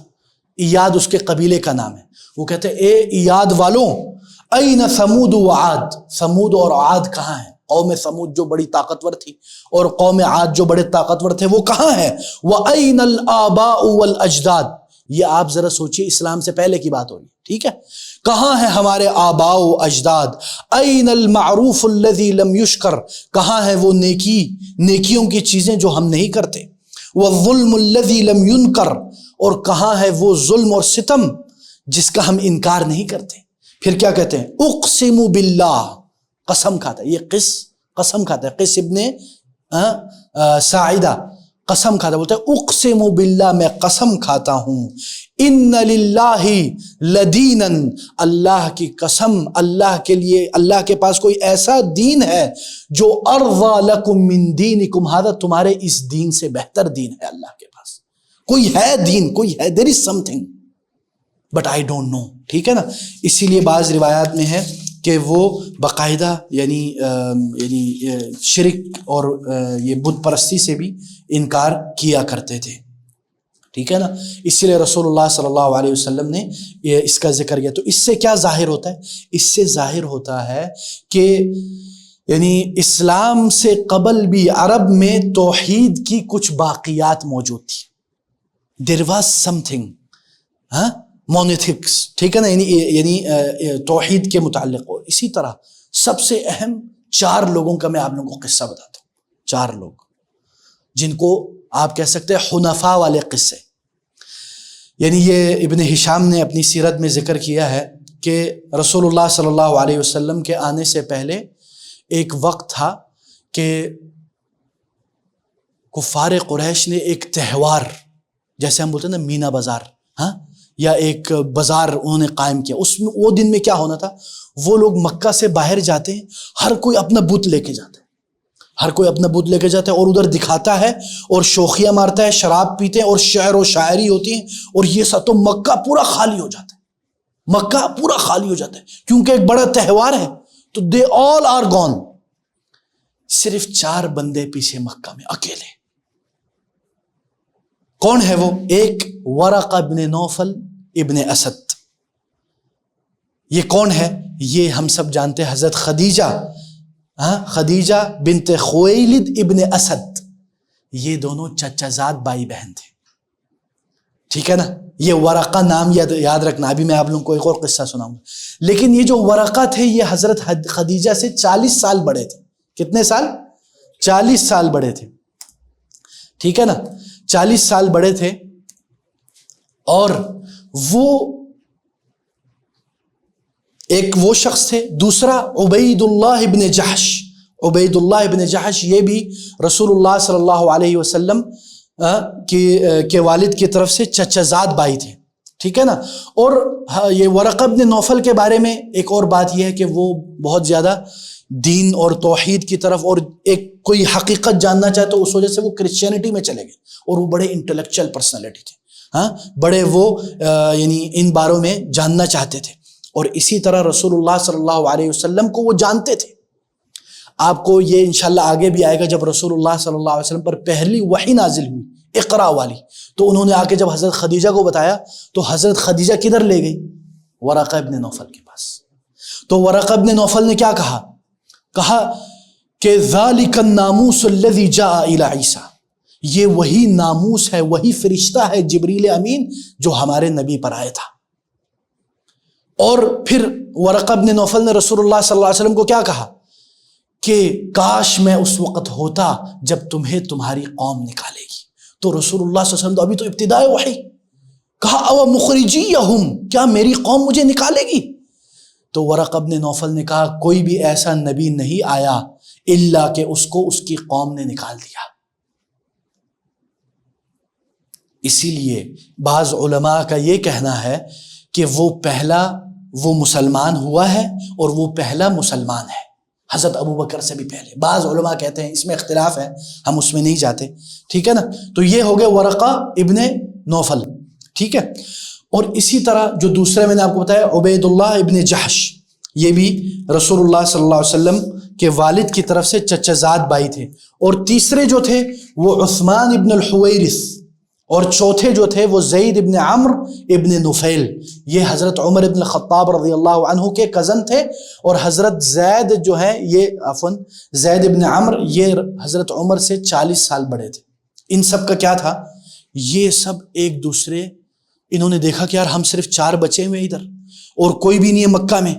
ایاد اس کے قبیلے کا نام ہے، وہ کہتے ہیں اے ایاد والوں، این ثمود و عاد، ثمود اور عاد کہاں ہیں؟ قوم ثمود جو بڑی طاقتور تھی اور قوم عاد جو بڑے طاقتور تھے وہ کہاں ہیں؟ وَأَيْنَ الْآبَاءُ وَالْأَجْدَادُ، یہ آپ ذرا سوچئے، اسلام سے پہلے کی بات ہوگی، ٹھیک ہے؟ کہاں ہیں ہمارے آباء و اجداد؟ این المعروف الذی لم یشکر، کہاں ہے وہ نیکیوں کی چیزیں جو ہم نہیں کرتے؟ والظلم الذی لم ینکر، اور کہاں ہے وہ ظلم اور ستم جس کا ہم انکار نہیں کرتے؟ پھر کیا کہتے ہیں؟ اقسم باللہ، قسم کھاتا ہے، یہ قسم کھاتا ہے، قس ابن ساعدہ قسم کھاتا، بولتا ہے اقسم باللہ، میں قسم کھاتا ہوں، ان للہ لدینا، اللہ کی قسم، اللہ کے لیے، اللہ کے پاس کوئی ایسا دین ہے جو ارضی لکم من دینکم ھذا، تمہارے اس دین سے بہتر دین ہے اللہ کے پاس، کوئی ہے دین، کوئی ہے، there is something but I don't know، ٹھیک ہے نا؟ اسی لیے بعض روایات میں ہے کہ وہ باقاعدہ یعنی شرک اور یہ بت پرستی سے بھی انکار کیا کرتے تھے، ٹھیک ہے نا؟ اسی لیے رسول اللہ صلی اللہ علیہ وسلم نے اس کا ذکر کیا۔ تو اس سے کیا ظاہر ہوتا ہے؟ اس سے ظاہر ہوتا ہے کہ یعنی اسلام سے قبل بھی عرب میں توحید کی کچھ باقیات موجود تھی، there was something مونیتھکس، ٹھیک ہے نا؟ یعنی توحید کے متعلق۔ اور اسی طرح سب سے اہم 4 لوگوں کا میں آپ لوگوں کو قصہ بتاتا ہوں، 4 لوگ جن کو آپ کہہ سکتے ہیں حنفاء والے قصے، یعنی یہ ابن ہشام نے اپنی سیرت میں ذکر کیا ہے کہ رسول اللہ صلی اللہ علیہ وسلم کے آنے سے پہلے ایک وقت تھا کہ کفار قریش نے ایک تہوار، جیسے ہم بولتے ہیں نا مینا بازار، یا ایک بازار انہوں نے قائم کیا۔ اس میں وہ دن میں کیا ہونا تھا، وہ لوگ مکہ سے باہر جاتے ہیں، ہر کوئی اپنا بت لے کے جاتا ہے، ہر کوئی اپنا بت لے کے جاتا ہے اور ادھر دکھاتا ہے اور شوخیاں مارتا ہے، شراب پیتے ہیں اور شعر و شاعری ہوتی ہے، اور یہ سب تو مکہ پورا خالی ہو جاتا ہے، مکہ پورا خالی ہو جاتا ہے کیونکہ ایک بڑا تہوار ہے، تو دے آل آر گون، صرف 4 بندے پیچھے مکہ میں اکیلے۔ کون ہے وہ؟ ایک ورقہ ابن نوفل ابن اسد۔ یہ کون ہے؟ یہ ہم سب جانتے ہیں حضرت خدیجہ بنت خویلد ابن اسد، یہ دونوں چچا زاد بھائی بہن تھے، ٹھیک ہے نا؟ یہ ورقہ نام یاد رکھنا، ابھی میں آپ لوگوں کو ایک اور قصہ سناؤں گا۔ لیکن یہ جو ورقہ تھے یہ حضرت خدیجہ سے 40 سال بڑے تھے۔ کتنے سال؟ 40 سال بڑے تھے، ٹھیک ہے نا؟ 40 سال بڑے تھے، اور وہ ایک وہ شخص تھے۔ دوسرا عبید اللہ ابن جحش، عبید اللہ ابن جحش یہ بھی رسول اللہ صلی اللہ علیہ وسلم کے والد کی طرف سے چچا زاد بھائی تھے، ٹھیک ہے نا. اور یہ ورقہ بن نوفل کے بارے میں ایک اور بات یہ ہے کہ وہ بہت زیادہ دین اور توحید کی طرف اور ایک کوئی حقیقت جاننا چاہے تو اس وجہ سے وہ کرسچینٹی میں چلے گئے، اور وہ بڑے انٹلیکچوئل پرسنالٹی تھے، بڑے وہ یعنی ان باروں میں جاننا چاہتے تھے. اور اسی طرح رسول اللہ صلی اللہ علیہ وسلم کو وہ جانتے تھے. آپ کو یہ انشاءاللہ آگے بھی آئے گا، جب رسول اللہ صلی اللہ علیہ وسلم پر پہلی وحی نازل ہوئی اقرا والی، تو انہوں نے آ کے جب حضرت خدیجہ کو بتایا تو حضرت خدیجہ کدھر لے گئی؟ ورقہ ابن نوفل کے پاس. تو ورقہ ابن نوفل نے کیا کہا کہ ذالک الناموس الذی جاء الی عیسیٰ، یہ وہی ناموس ہے، وہی فرشتہ ہے جبریل امین جو ہمارے نبی پر آیا تھا. اور پھر ورقہ ابن نوفل نے رسول اللہ صلی اللہ علیہ وسلم کو کیا کہا کہ کاش میں اس وقت ہوتا جب تمہیں تمہاری قوم نکالے گی. تو رسول اللہ صلی اللہ علیہ وسلم تو ابھی تو ابتداء وحی، کہا او مخرجیہم، کیا میری قوم مجھے نکالے گی؟ تو ورقہ ابن نوفل نے کہا کوئی بھی ایسا نبی نہیں آیا الا کہ اس کو اس کی قوم نے نکال دیا. اسی لیے بعض علماء کا یہ کہنا ہے کہ وہ مسلمان ہوا ہے اور وہ پہلا مسلمان ہے حضرت ابو بکر سے بھی پہلے. بعض علماء کہتے ہیں، اس میں اختلاف ہے، ہم اس میں نہیں جاتے، ٹھیک ہے نا. تو یہ ہو گیا ورقہ ابن نوفل، ٹھیک ہے. اور اسی طرح جو دوسرے میں نے آپ کو بتایا عبید اللہ ابن جحش، یہ بھی رسول اللہ صلی اللہ علیہ وسلم کے والد کی طرف سے چچا زاد بھائی تھے. اور تیسرے جو تھے وہ عثمان ابن الحویرث، اور چوتھے جو تھے وہ زید ابن عمرو ابن نفیل، یہ حضرت عمر ابن الخطاب رضی اللہ عنہ کے کزن تھے. اور حضرت زید جو ہیں زید ابن عمرو یہ حضرت عمر سے 40 سال بڑے تھے. ان سب کا کیا تھا، یہ سب ایک دوسرے، انہوں نے دیکھا کہ یار ہم صرف 4 بچے ہوئے ادھر اور کوئی بھی نہیں ہے مکہ میں.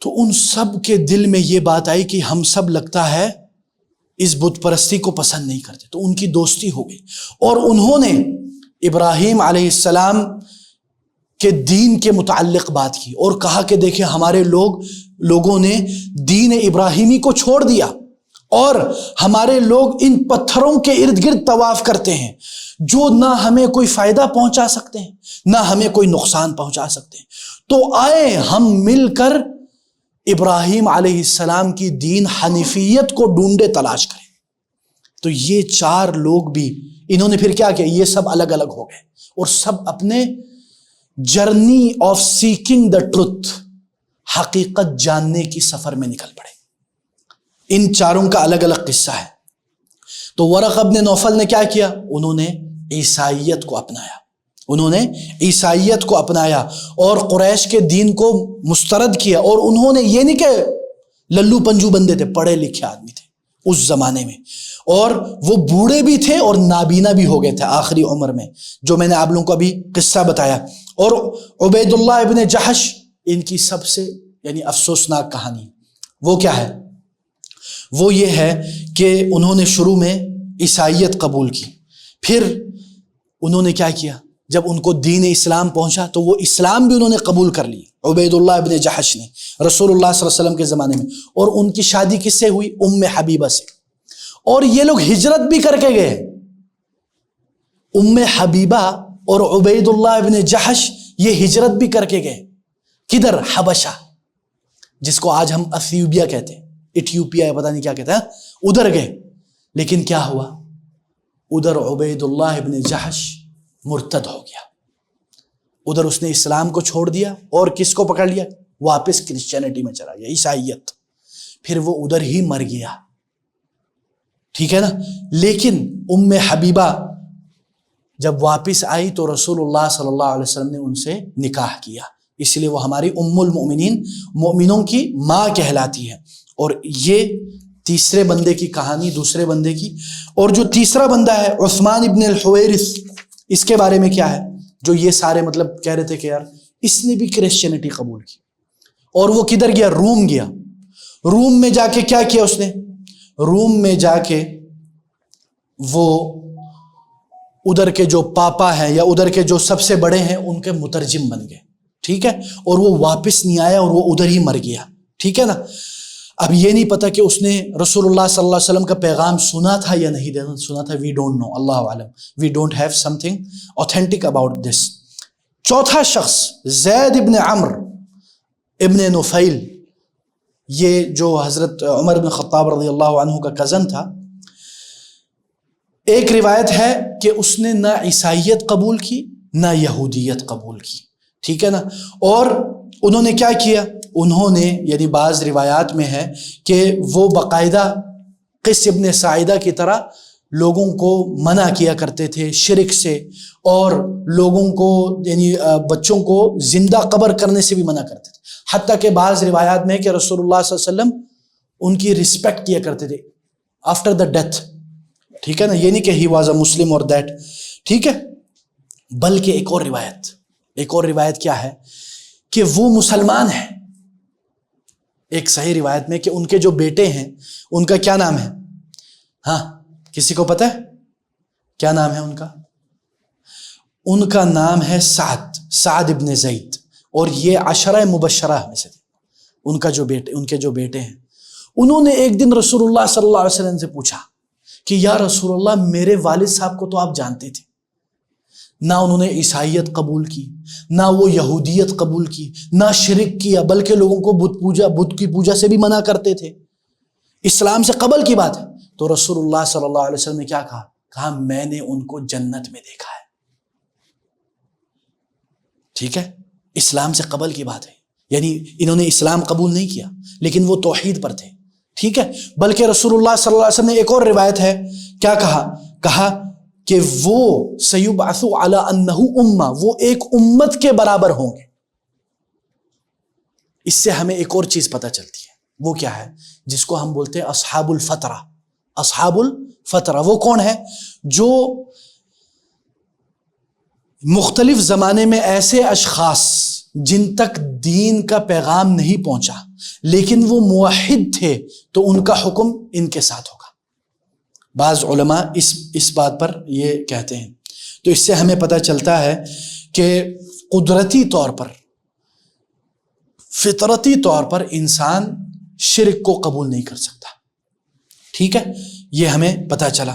تو ان سب کے دل میں یہ بات آئی کہ ہم سب لگتا ہے اس بت پرستی کو پسند نہیں کرتے. تو ان کی دوستی ہو گئی اور انہوں نے ابراہیم علیہ السلام کے دین کے متعلق بات کی اور کہا کہ دیکھیں ہمارے لوگوں نے دین ابراہیمی کو چھوڑ دیا اور ہمارے لوگ ان پتھروں کے ارد گرد طواف کرتے ہیں جو نہ ہمیں کوئی فائدہ پہنچا سکتے ہیں نہ ہمیں کوئی نقصان پہنچا سکتے ہیں. تو آئے ہم مل کر ابراہیم علیہ السلام کی دین حنیفیت کو ڈھونڈے تلاش کریں. تو یہ 4 لوگ بھی انہوں نے پھر کیا کیا، یہ سب الگ الگ ہو گئے اور سب اپنے journey of seeking the truth, حقیقت جاننے کی سفر میں نکل پڑے. ان 4 کا الگ الگ قصہ ہے. تو ورقہ ابن نوفل نے کیا کیا، انہوں نے عیسائیت کو اپنایا اور قریش کے دین کو مسترد کیا. اور انہوں نے یہ نہیں کہ للو پنجو بندے تھے، پڑھے لکھے آدمی تھے اس زمانے میں، اور وہ بوڑھے بھی تھے اور نابینا بھی ہو گئے تھے آخری عمر میں، جو میں نے آپ لوگوں کو ابھی قصہ بتایا. اور عبید اللہ ابن جحش ان کی سب سے یعنی افسوسناک کہانی وہ کیا ہے، وہ یہ ہے کہ انہوں نے شروع میں عیسائیت قبول کی، پھر انہوں نے کیا کیا، جب ان کو دین اسلام پہنچا تو وہ اسلام بھی انہوں نے قبول کر لی، عبید اللہ ابن جحش نے رسول اللہ صلی اللہ علیہ وسلم کے زمانے میں. اور ان کی شادی کس سے ہوئی، ام حبیبہ سے. اور یہ لوگ ہجرت بھی کر کے گئے، ام حبیبہ اور عبید اللہ ابن جحش یہ ہجرت بھی کر کے گئے. کدھر، حبشہ، جس کو آج ہم اثیوبیا کہتے ہیں، ایتھیوپیا پتہ نہیں کیا کہتے ہیں، ادھر گئے. لیکن کیا ہوا، ادھر عبید اللہ ابن جحش مرتد ہو گیا، ادھر اس نے اسلام کو چھوڑ دیا اور کس کو پکڑ لیا، واپس کرسچینٹی میں چلا گیا، عیسائیت. پھر وہ ادھر ہی مر گیا، ٹھیک ہے نا. لیکن ام حبیبہ جب واپس آئی تو رسول اللہ صلی اللہ علیہ وسلم نے ان سے نکاح کیا، اس لیے وہ ہماری ام المؤمنین، مومنوں کی ماں کہلاتی ہے. اور یہ تیسرے بندے کی کہانی، دوسرے بندے کی. اور جو تیسرا بندہ ہے عثمان ابن الحویرث، اس کے بارے میں کیا ہے، جو یہ سارے مطلب کہہ رہے تھے کہ یار اس نے بھی کرسچینٹی قبول کی. اور وہ کدھر گیا، روم گیا. روم میں جا کے کیا کیا اس نے، روم میں جا کے وہ ادھر کے جو پاپا ہیں یا ادھر کے جو سب سے بڑے ہیں ان کے مترجم بن گئے، ٹھیک ہے. اور وہ واپس نہیں آیا اور وہ ادھر ہی مر گیا، ٹھیک ہے نا. اب یہ نہیں پتہ کہ اس نے رسول اللہ صلی اللہ علیہ وسلم کا پیغام سنا تھا یا نہیں سنا تھا. وی ڈونٹ نو, اللہ عالم. We don't have something authentic about this. چوتھا شخص زید ابن عمرو ابن نفیل، یہ جو حضرت عمر بن خطاب رضی اللہ عنہ کا کزن تھا. ایک روایت ہے کہ اس نے نہ عیسائیت قبول کی نہ یہودیت قبول کی، ٹھیک ہے نا. اور انہوں نے کیا کیا، انہوں نے یعنی بعض روایات میں ہے کہ وہ باقاعدہ قس ابن ساعدہ کی طرح لوگوں کو منع کیا کرتے تھے شرک سے، اور لوگوں کو یعنی بچوں کو زندہ قبر کرنے سے بھی منع کرتے تھے. حتیٰ کہ بعض روایات میں ہے کہ رسول اللہ صلی اللہ علیہ وسلم ان کی رسپیکٹ کیا کرتے تھے آفٹر دا ڈیتھ، ٹھیک ہے نا. یہ نہیں کہ ہی واز اے مسلم اور دیٹ، ٹھیک ہے. بلکہ ایک اور روایت کیا ہے کہ وہ مسلمان ہیں. ایک صحیح روایت میں کہ ان کے جو بیٹے ہیں ان کا کیا نام ہے، ہاں کسی کو پتہ ہے کیا نام ہے ان کا؟ ان کا نام ہے سعد ابن زید، اور یہ عشرہ مبشرہ میں سے تھے. ان کے جو بیٹے ہیں، انہوں نے ایک دن رسول اللہ صلی اللہ علیہ وسلم سے پوچھا کہ یا رسول اللہ، میرے والد صاحب کو تو آپ جانتے تھے، نہ انہوں نے عیسائیت قبول کی، نہ وہ یہودیت قبول کی، نہ شرک کیا، بلکہ لوگوں کو بت کی پوجا سے بھی منع کرتے تھے، اسلام سے قبل کی بات ہے. تو رسول اللہ صلی اللہ علیہ وسلم نے کیا کہا میں نے ان کو جنت میں دیکھا ہے. ٹھیک ہے، اسلام سے قبل کی بات ہے، یعنی انہوں نے اسلام قبول نہیں کیا لیکن وہ توحید پر تھے، ٹھیک ہے. بلکہ رسول اللہ صلی اللہ علیہ وسلم نے ایک اور روایت ہے، کیا کہا کہ وہ سیبعث علی انہ امہ، وہ ایک امت کے برابر ہوں گے. اس سے ہمیں ایک اور چیز پتہ چلتی ہے، وہ کیا ہے، جس کو ہم بولتے ہیں اصحاب الفترہ. اصحاب الفترہ وہ کون ہے؟ جو مختلف زمانے میں ایسے اشخاص جن تک دین کا پیغام نہیں پہنچا لیکن وہ موحد تھے تو ان کا حکم ان کے ساتھ ہوگا. بعض علماء اس بات پر یہ کہتے ہیں. تو اس سے ہمیں پتہ چلتا ہے کہ قدرتی طور پر، فطرتی طور پر انسان شرک کو قبول نہیں کر سکتا، ٹھیک ہے. یہ ہمیں پتہ چلا.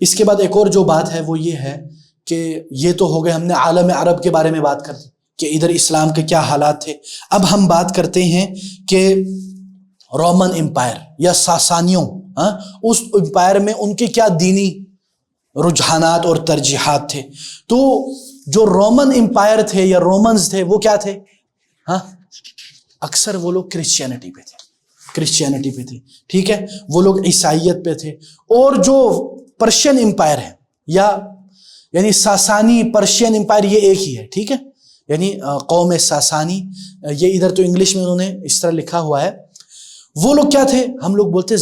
اس کے بعد ایک اور جو بات ہے وہ یہ ہے کہ یہ تو ہو گئے، ہم نے عالم عرب کے بارے میں بات کر دی کہ ادھر اسلام کے کیا حالات تھے. اب ہم بات کرتے ہیں کہ رومن امپائر یا ساسانیوں، اس امپائر میں ان کے کیا دینی رجحانات اور ترجیحات تھے. تو جو رومن امپائر تھے یا رومنز تھے وہ کیا تھے، اکثر وہ لوگ کرسچینٹی پہ تھے، ٹھیک ہے. وہ لوگ عیسائیت پہ تھے. اور جو پرشین امپائر ہے یعنی ساسانی پرشین امپائر، یہ ایک ہی ہے، ٹھیک ہے. یعنی قوم ساسانی، یہ ادھر تو انگلش میں انہوں نے اس طرح لکھا ہوا ہے. وہ لوگ کیا تھے، ہم لوگ بولتے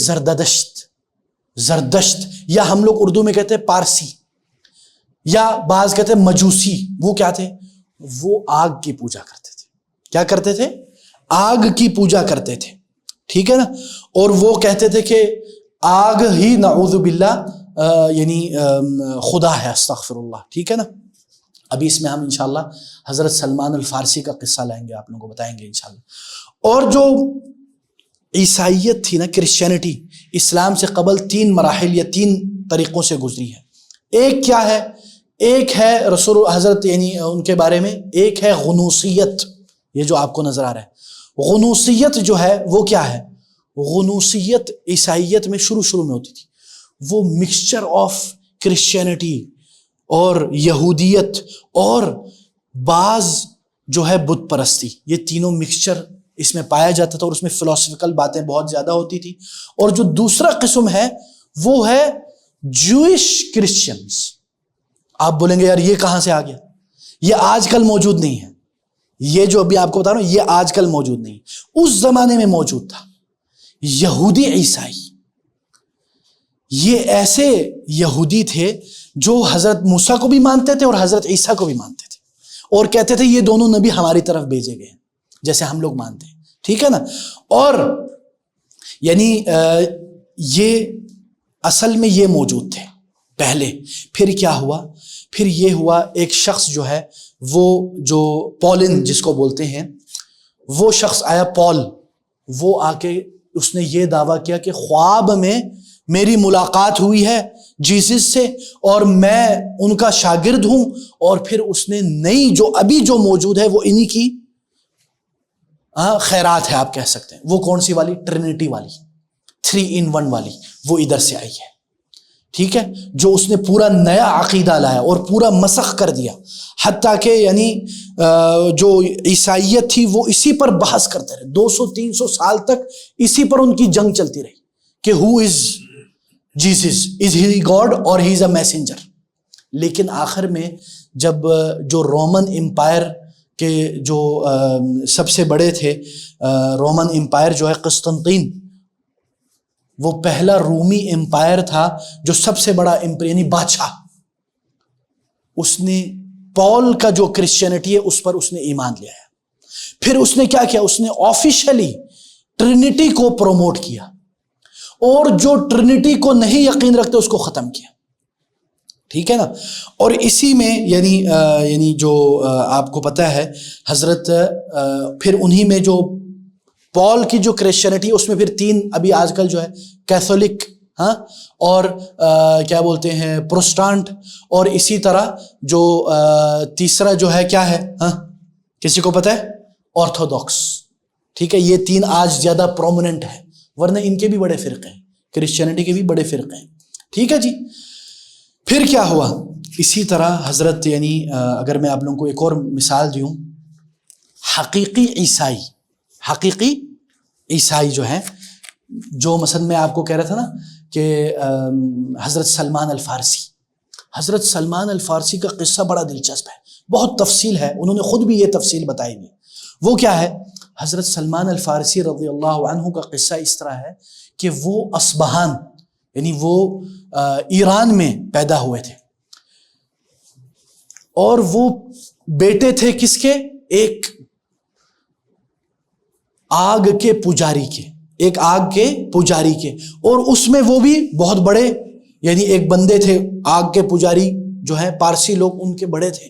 زردشت، یا ہم لوگ اردو میں کہتے ہیں پارسی، یا بعض کہتے ہیں مجوسی. وہ کیا تھے، وہ آگ کی پوجا کرتے تھے. کیا کرتے تھے؟ آگ کی پوجا کرتے تھے، ٹھیک ہے نا. اور وہ کہتے تھے کہ آگ ہی نعوذ باللہ یعنی خدا ہے، استغفر اللہ، ٹھیک ہے نا. ابھی اس میں ہم انشاءاللہ حضرت سلمان الفارسی کا قصہ لائیں گے، آپ لوگوں کو بتائیں گے انشاءاللہ. اور جو عیسائیت تھی نا، کرسچینٹی، اسلام سے قبل 3 مراحل یا 3 طریقوں سے گزری ہے. ایک کیا ہے، ایک ہے رسول حضرت یعنی ان کے بارے میں، ایک ہے غنوصیت. یہ جو آپ کو نظر آ رہا ہے غنوصیت جو ہے وہ کیا ہے، غنوصیت عیسائیت میں شروع میں ہوتی تھی. وہ مکسچر آف کرسچینٹی اور یہودیت اور بعض جو ہے بت پرستی، یہ تینوں مکسچر اس میں پایا جاتا تھا، اور اس میں فلسفیکل باتیں بہت زیادہ ہوتی تھی. اور جو دوسرا قسم ہے وہ ہے جوئش کرسچنز. آپ بولیں گے یار یہ کہاں سے آ گیا، یہ آج کل موجود نہیں ہے. یہ جو ابھی آپ کو بتا رہا ہوں یہ آج کل موجود نہیں، اس زمانے میں موجود تھا. یہودی عیسائی، یہ ایسے یہودی تھے جو حضرت موسیٰ کو بھی مانتے تھے اور حضرت عیسیٰ کو بھی مانتے تھے، اور کہتے تھے یہ دونوں نبی ہماری طرف بھیجے گئے ہیں جیسے ہم لوگ مانتے ہیں، ٹھیک ہے نا. اور یعنی یہ اصل میں یہ موجود تھے پہلے. پھر کیا ہوا، پھر یہ ہوا ایک شخص جو ہے وہ جو پولن جس کو بولتے ہیں، وہ شخص آیا پال. وہ آ کے اس نے یہ دعویٰ کیا کہ خواب میں میری ملاقات ہوئی ہے جیسس سے اور میں ان کا شاگرد ہوں، اور پھر اس نے نئی جو ابھی جو موجود ہے وہ انہی کی خیرات ہے آپ کہہ سکتے ہیں. وہ کون سی والی؟ ٹرینٹی والی، 3 in 1 والی، وہ ادھر سے آئی ہے. ٹھیک ہے، جو اس نے پورا نیا عقیدہ لایا اور پورا مسخ کر دیا، حتیٰ کہ یعنی جو عیسائیت تھی وہ اسی پر بحث کرتے رہے 200-300 سال تک، اسی پر ان کی جنگ چلتی رہی کہ ہو از جیسس، از ہی گاڈ اور ہی از اے میسنجر. لیکن آخر میں جب جو رومن امپائر کے جو سب سے بڑے تھے، رومن امپائر جو ہے قسطنطین، وہ پہلا رومی امپائر تھا جو سب سے بڑا یعنی بادشاہ، اس نے پال کا جو کرسچینٹی ہے اس پر اس نے ایمان لیا ہے. پھر اس نے کیا کیا؟ اس نے آفیشلی ٹرینٹی کو پروموٹ کیا، اور جو ٹرینٹی کو نہیں یقین رکھتے اس کو ختم کیا. ٹھیک ہے نا. اور اسی میں یعنی جو آپ کو پتہ ہے حضرت پھر انہی میں جو پال کی جو کرسچینٹی اس میں پھر 3 ابھی آج کل جو ہے کیتھولک، اور کیا بولتے ہیں پروٹسٹانٹ، اور اسی طرح جو تیسرا جو ہے کیا ہے، کسی کو پتہ ہے؟ آرتھوڈاکس. ٹھیک ہے، یہ 3 آج زیادہ پرومیننٹ ہے، ورنہ ان کے بھی بڑے فرقے ہیں، کرسچینٹی کے بھی بڑے فرقے ہیں. ٹھیک ہے جی. پھر کیا ہوا؟ اسی طرح حضرت یعنی اگر میں آپ لوگوں کو ایک اور مثال دوں، حقیقی عیسائی جو ہیں، جو مثلا میں آپ کو کہہ رہا تھا نا کہ حضرت سلمان الفارسی کا قصہ بڑا دلچسپ ہے، بہت تفصیل ہے، انہوں نے خود بھی یہ تفصیل بتائی ہوئی. وہ کیا ہے؟ حضرت سلمان الفارسی رضی اللہ عنہ کا قصہ اس طرح ہے کہ وہ اصبہان یعنی وہ ایران میں پیدا ہوئے تھے، اور وہ بیٹے تھے کس کے؟ ایک آگ کے پجاری کے، اور اس میں وہ بھی بہت بڑے یعنی ایک بندے تھے، آگ کے پجاری جو ہیں پارسی لوگ ان کے بڑے تھے.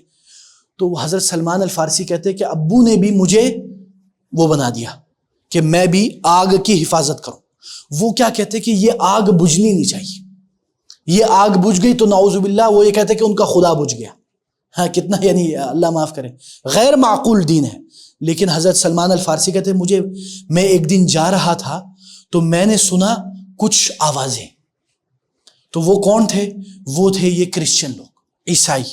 تو حضرت سلمان الفارسی کہتے ہیں کہ ابو نے بھی مجھے وہ بنا دیا کہ میں بھی آگ کی حفاظت کروں. وہ کیا کہتے کہ یہ آگ بجھنی نہیں چاہیے، یہ آگ بجھ گئی تو نعوذ باللہ وہ یہ کہتے کہ ان کا خدا بجھ گیا. کتنا یعنی اللہ معاف کرے غیر معقول دین ہے. لیکن حضرت سلمان الفارسی کہتے میں ایک دن جا رہا تھا تو میں نے سنا کچھ آوازیں. تو وہ کون تھے؟ وہ تھے یہ کرسچن لوگ، عیسائی.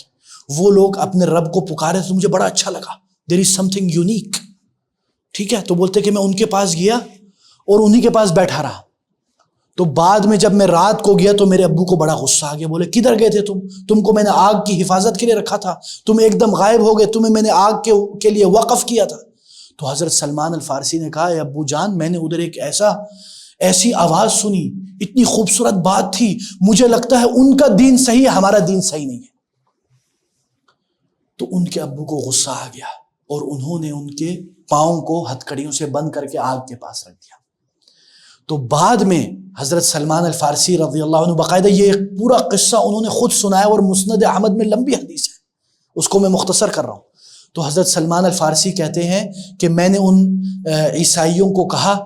وہ لوگ اپنے رب کو پکارے تو مجھے بڑا اچھا لگا، دیر از سم تھنگ یونیک. ٹھیک ہے، تو بولتے کہ میں ان کے پاس گیا اور انہی کے پاس بیٹھا رہا. تو بعد میں جب میں رات کو گیا تو میرے ابو کو بڑا غصہ آ گیا. بولے کدھر گئے تھے تم کو میں نے آگ کی حفاظت کے لیے رکھا تھا، تم ایک دم غائب ہو گئے، تمہیں میں نے آگ کے لیے وقف کیا تھا. تو حضرت سلمان الفارسی نے کہا اے ابو جان، میں نے ادھر ایک ایسی آواز سنی، اتنی خوبصورت بات تھی، مجھے لگتا ہے ان کا دین صحیح ہے، ہمارا دین صحیح نہیں ہے. تو ان کے ابو کو غصہ آ گیا اور انہوں نے ان کے پاؤں کو ہتھکڑیوں سے بند کر کے آگ کے پاس رکھ دیا. تو بعد میں حضرت سلمان الفارسی رضی اللہ عنہ باقاعدہ یہ پورا قصہ انہوں نے خود سنایا، اور مسند احمد میں لمبی حدیث ہے، اس کو میں مختصر کر رہا ہوں. تو حضرت سلمان الفارسی کہتے ہیں کہ میں نے ان عیسائیوں کو کہا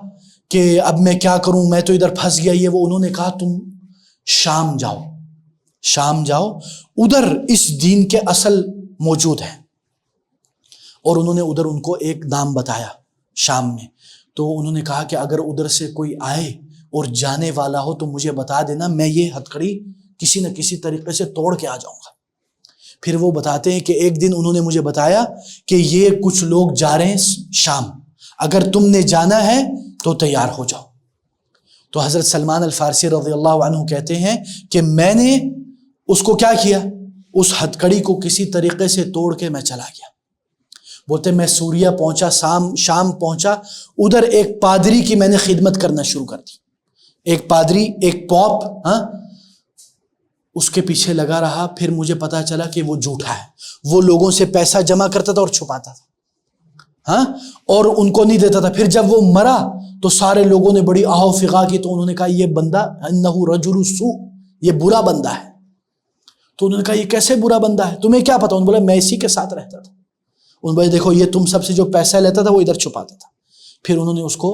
کہ اب میں کیا کروں، میں تو ادھر پھنس گیا یہ وہ. انہوں نے کہا تم شام جاؤ، ادھر اس دین کے اصل موجود ہیں. اور انہوں نے ادھر ان کو ایک نام بتایا شام میں. تو انہوں نے کہا کہ اگر ادھر سے کوئی آئے اور جانے والا ہو تو مجھے بتا دینا، میں یہ ہتھکڑی کسی نہ کسی طریقے سے توڑ کے آ جاؤں گا. پھر وہ بتاتے ہیں کہ ایک دن انہوں نے مجھے بتایا کہ یہ کچھ لوگ جا رہے ہیں شام، اگر تم نے جانا ہے تو تیار ہو جاؤ. تو حضرت سلمان الفارسی رضی اللہ عنہ کہتے ہیں کہ میں نے اس کو کیا کیا، اس ہتھکڑی کو کسی طریقے سے توڑ کے میں چلا گیا. بولتے میں سوریا پہنچا، شام پہنچا، ادھر ایک پادری کی میں نے خدمت کرنا شروع کر دی. ایک پادری، ایک پوپ اس کے پیچھے لگا رہا. پھر مجھے پتا چلا کہ وہ جھوٹا ہے، وہ لوگوں سے پیسہ جمع کرتا تھا اور چھپاتا تھا، اور ان کو نہیں دیتا تھا. پھر جب وہ مرا تو سارے لوگوں نے بڑی آہو فغا کی. تو انہوں نے کہا یہ بندہ انہ رجل سوء، یہ برا بندہ ہے. تو انہوں نے کہا یہ کیسے برا بندہ ہے، تمہیں کیا پتا؟ انہوں نے بولا میں اسی کے ساتھ رہتا تھا. انہوں نے دیکھو یہ تم سب سے جو پیسہ لیتا تھا وہ ادھر چھپاتا تھا. پھر انہوں نے اس کو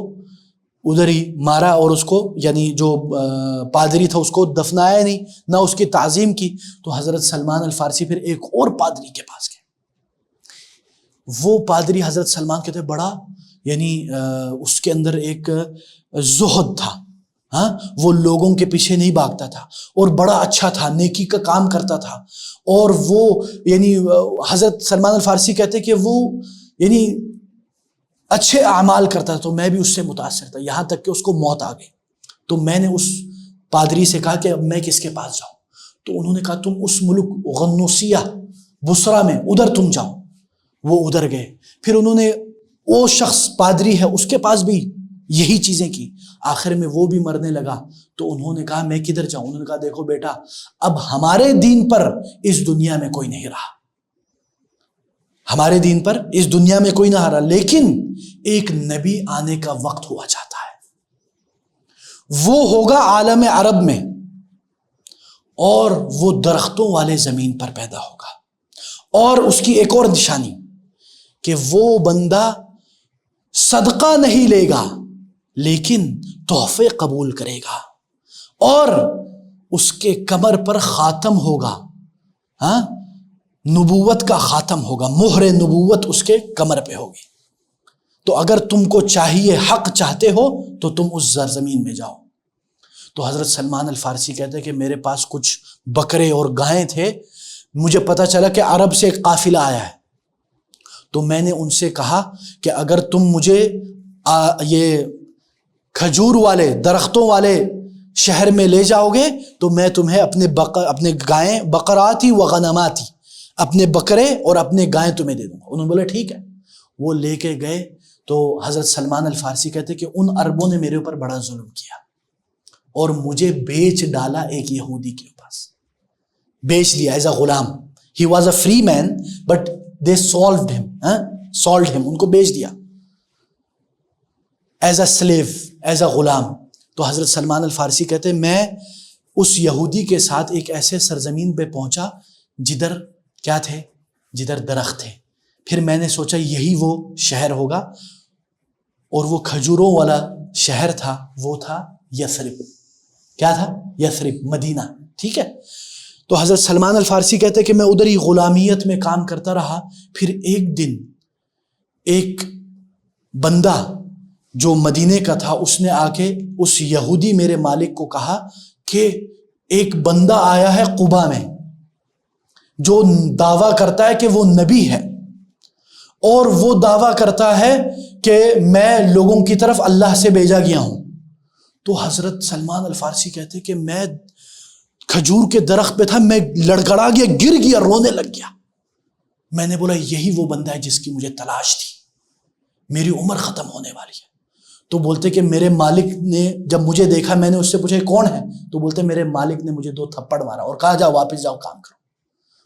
ادھر ہی مارا اور اس کو یعنی جو پادری تھا اس کو دفنایا نہیں، نہ اس کی تعظیم کی. تو حضرت سلمان الفارسی پھر ایک اور پادری کے پاس گئے. وہ پادری حضرت سلمان کہتے بڑا یعنی اس کے اندر ایک زہد تھا، ہاں، وہ لوگوں کے پیچھے نہیں بھاگتا تھا اور بڑا اچھا تھا، نیکی کا کام کرتا تھا. اور وہ یعنی حضرت سلمان الفارسی کہتے کہ وہ یعنی اچھے اعمال کرتا تھا. تو میں بھی اس سے متاثر تھا، یہاں تک کہ اس کو موت آ گئی. تو میں نے اس پادری سے کہا کہ اب میں کس کے پاس جاؤں؟ تو انہوں نے کہا تم اس ملک غنوسیہ بصرہ میں ادھر تم جاؤ. وہ ادھر گئے. پھر انہوں نے وہ شخص پادری ہے اس کے پاس بھی یہی چیزیں کی. آخر میں وہ بھی مرنے لگا. تو انہوں نے کہا میں کدھر جاؤں؟ انہوں نے کہا دیکھو بیٹا، اب ہمارے دین پر اس دنیا میں کوئی نہیں رہا، ہمارے دین پر اس دنیا میں کوئی نہ رہا، لیکن ایک نبی آنے کا وقت ہوا جاتا ہے، وہ ہوگا عالم عرب میں، اور وہ درختوں والے زمین پر پیدا ہوگا. اور اس کی ایک اور نشانی کہ وہ بندہ صدقہ نہیں لے گا لیکن تحفے قبول کرے گا، اور اس کے کمر پر خاتم ہوگا، ہاں، نبوت کا خاتم ہوگا، مہر نبوت اس کے کمر پہ ہوگی. تو اگر تم کو چاہیے، حق چاہتے ہو تو تم اس زرزمین میں جاؤ. تو حضرت سلمان الفارسی کہتے ہیں کہ میرے پاس کچھ بکرے اور گائیں تھے، مجھے پتا چلا کہ عرب سے ایک قافلہ آیا ہے. تو میں نے ان سے کہا کہ اگر تم مجھے یہ کھجور والے درختوں والے شہر میں لے جاؤ گے تو میں تمہیں اپنے گائیں، بقراتی و غنماتی، اپنے بکرے اور اپنے گائیں تمہیں دے دوں گا. انہوں نے بولا ٹھیک ہے. وہ لے کے گئے. تو حضرت سلمان الفارسی کہتے کہ ان عربوں نے میرے اوپر بڑا ظلم کیا اور مجھے بیچ ڈالا ایک یہودی کے پاس، بیچ دیا ایز اے غلام. He was a free man but they sold him, ان کو بیچ دیا as a slave, as a غلام. تو حضرت سلمان الفارسی کہتے میں اس یہودی کے ساتھ ایک ایسے سرزمین پہ پہنچا جدھر کیا تھے، جدھر درخت تھے. پھر میں نے سوچا یہی وہ شہر ہوگا، اور وہ کھجوروں والا شہر تھا، وہ تھا یثرب. کیا تھا؟ یثرب، مدینہ. ٹھیک ہے. تو حضرت سلمان الفارسی کہتے کہ میں ادھر ہی غلامیت میں کام کرتا رہا. پھر ایک دن ایک بندہ جو مدینے کا تھا اس نے آ کے اس یہودی میرے مالک کو کہا کہ ایک بندہ آیا ہے قبا میں جو دعویٰ کرتا ہے کہ وہ نبی ہے، اور وہ دعویٰ کرتا ہے کہ میں لوگوں کی طرف اللہ سے بھیجا گیا ہوں. تو حضرت سلمان الفارسی کہتے کہ میں کھجور کے درخت پہ تھا، میں لڑکڑا گیا، گر گیا، رونے لگ گیا. میں نے بولا یہی وہ بندہ ہے جس کی مجھے تلاش تھی، میری عمر ختم ہونے والی ہے. تو بولتے کہ میرے مالک نے جب مجھے دیکھا، میں نے اس سے پوچھا کون ہے؟ تو بولتے میرے مالک نے مجھے 2 تھپڑ مارا اور کہا جاؤ واپس جاؤ کام کرو.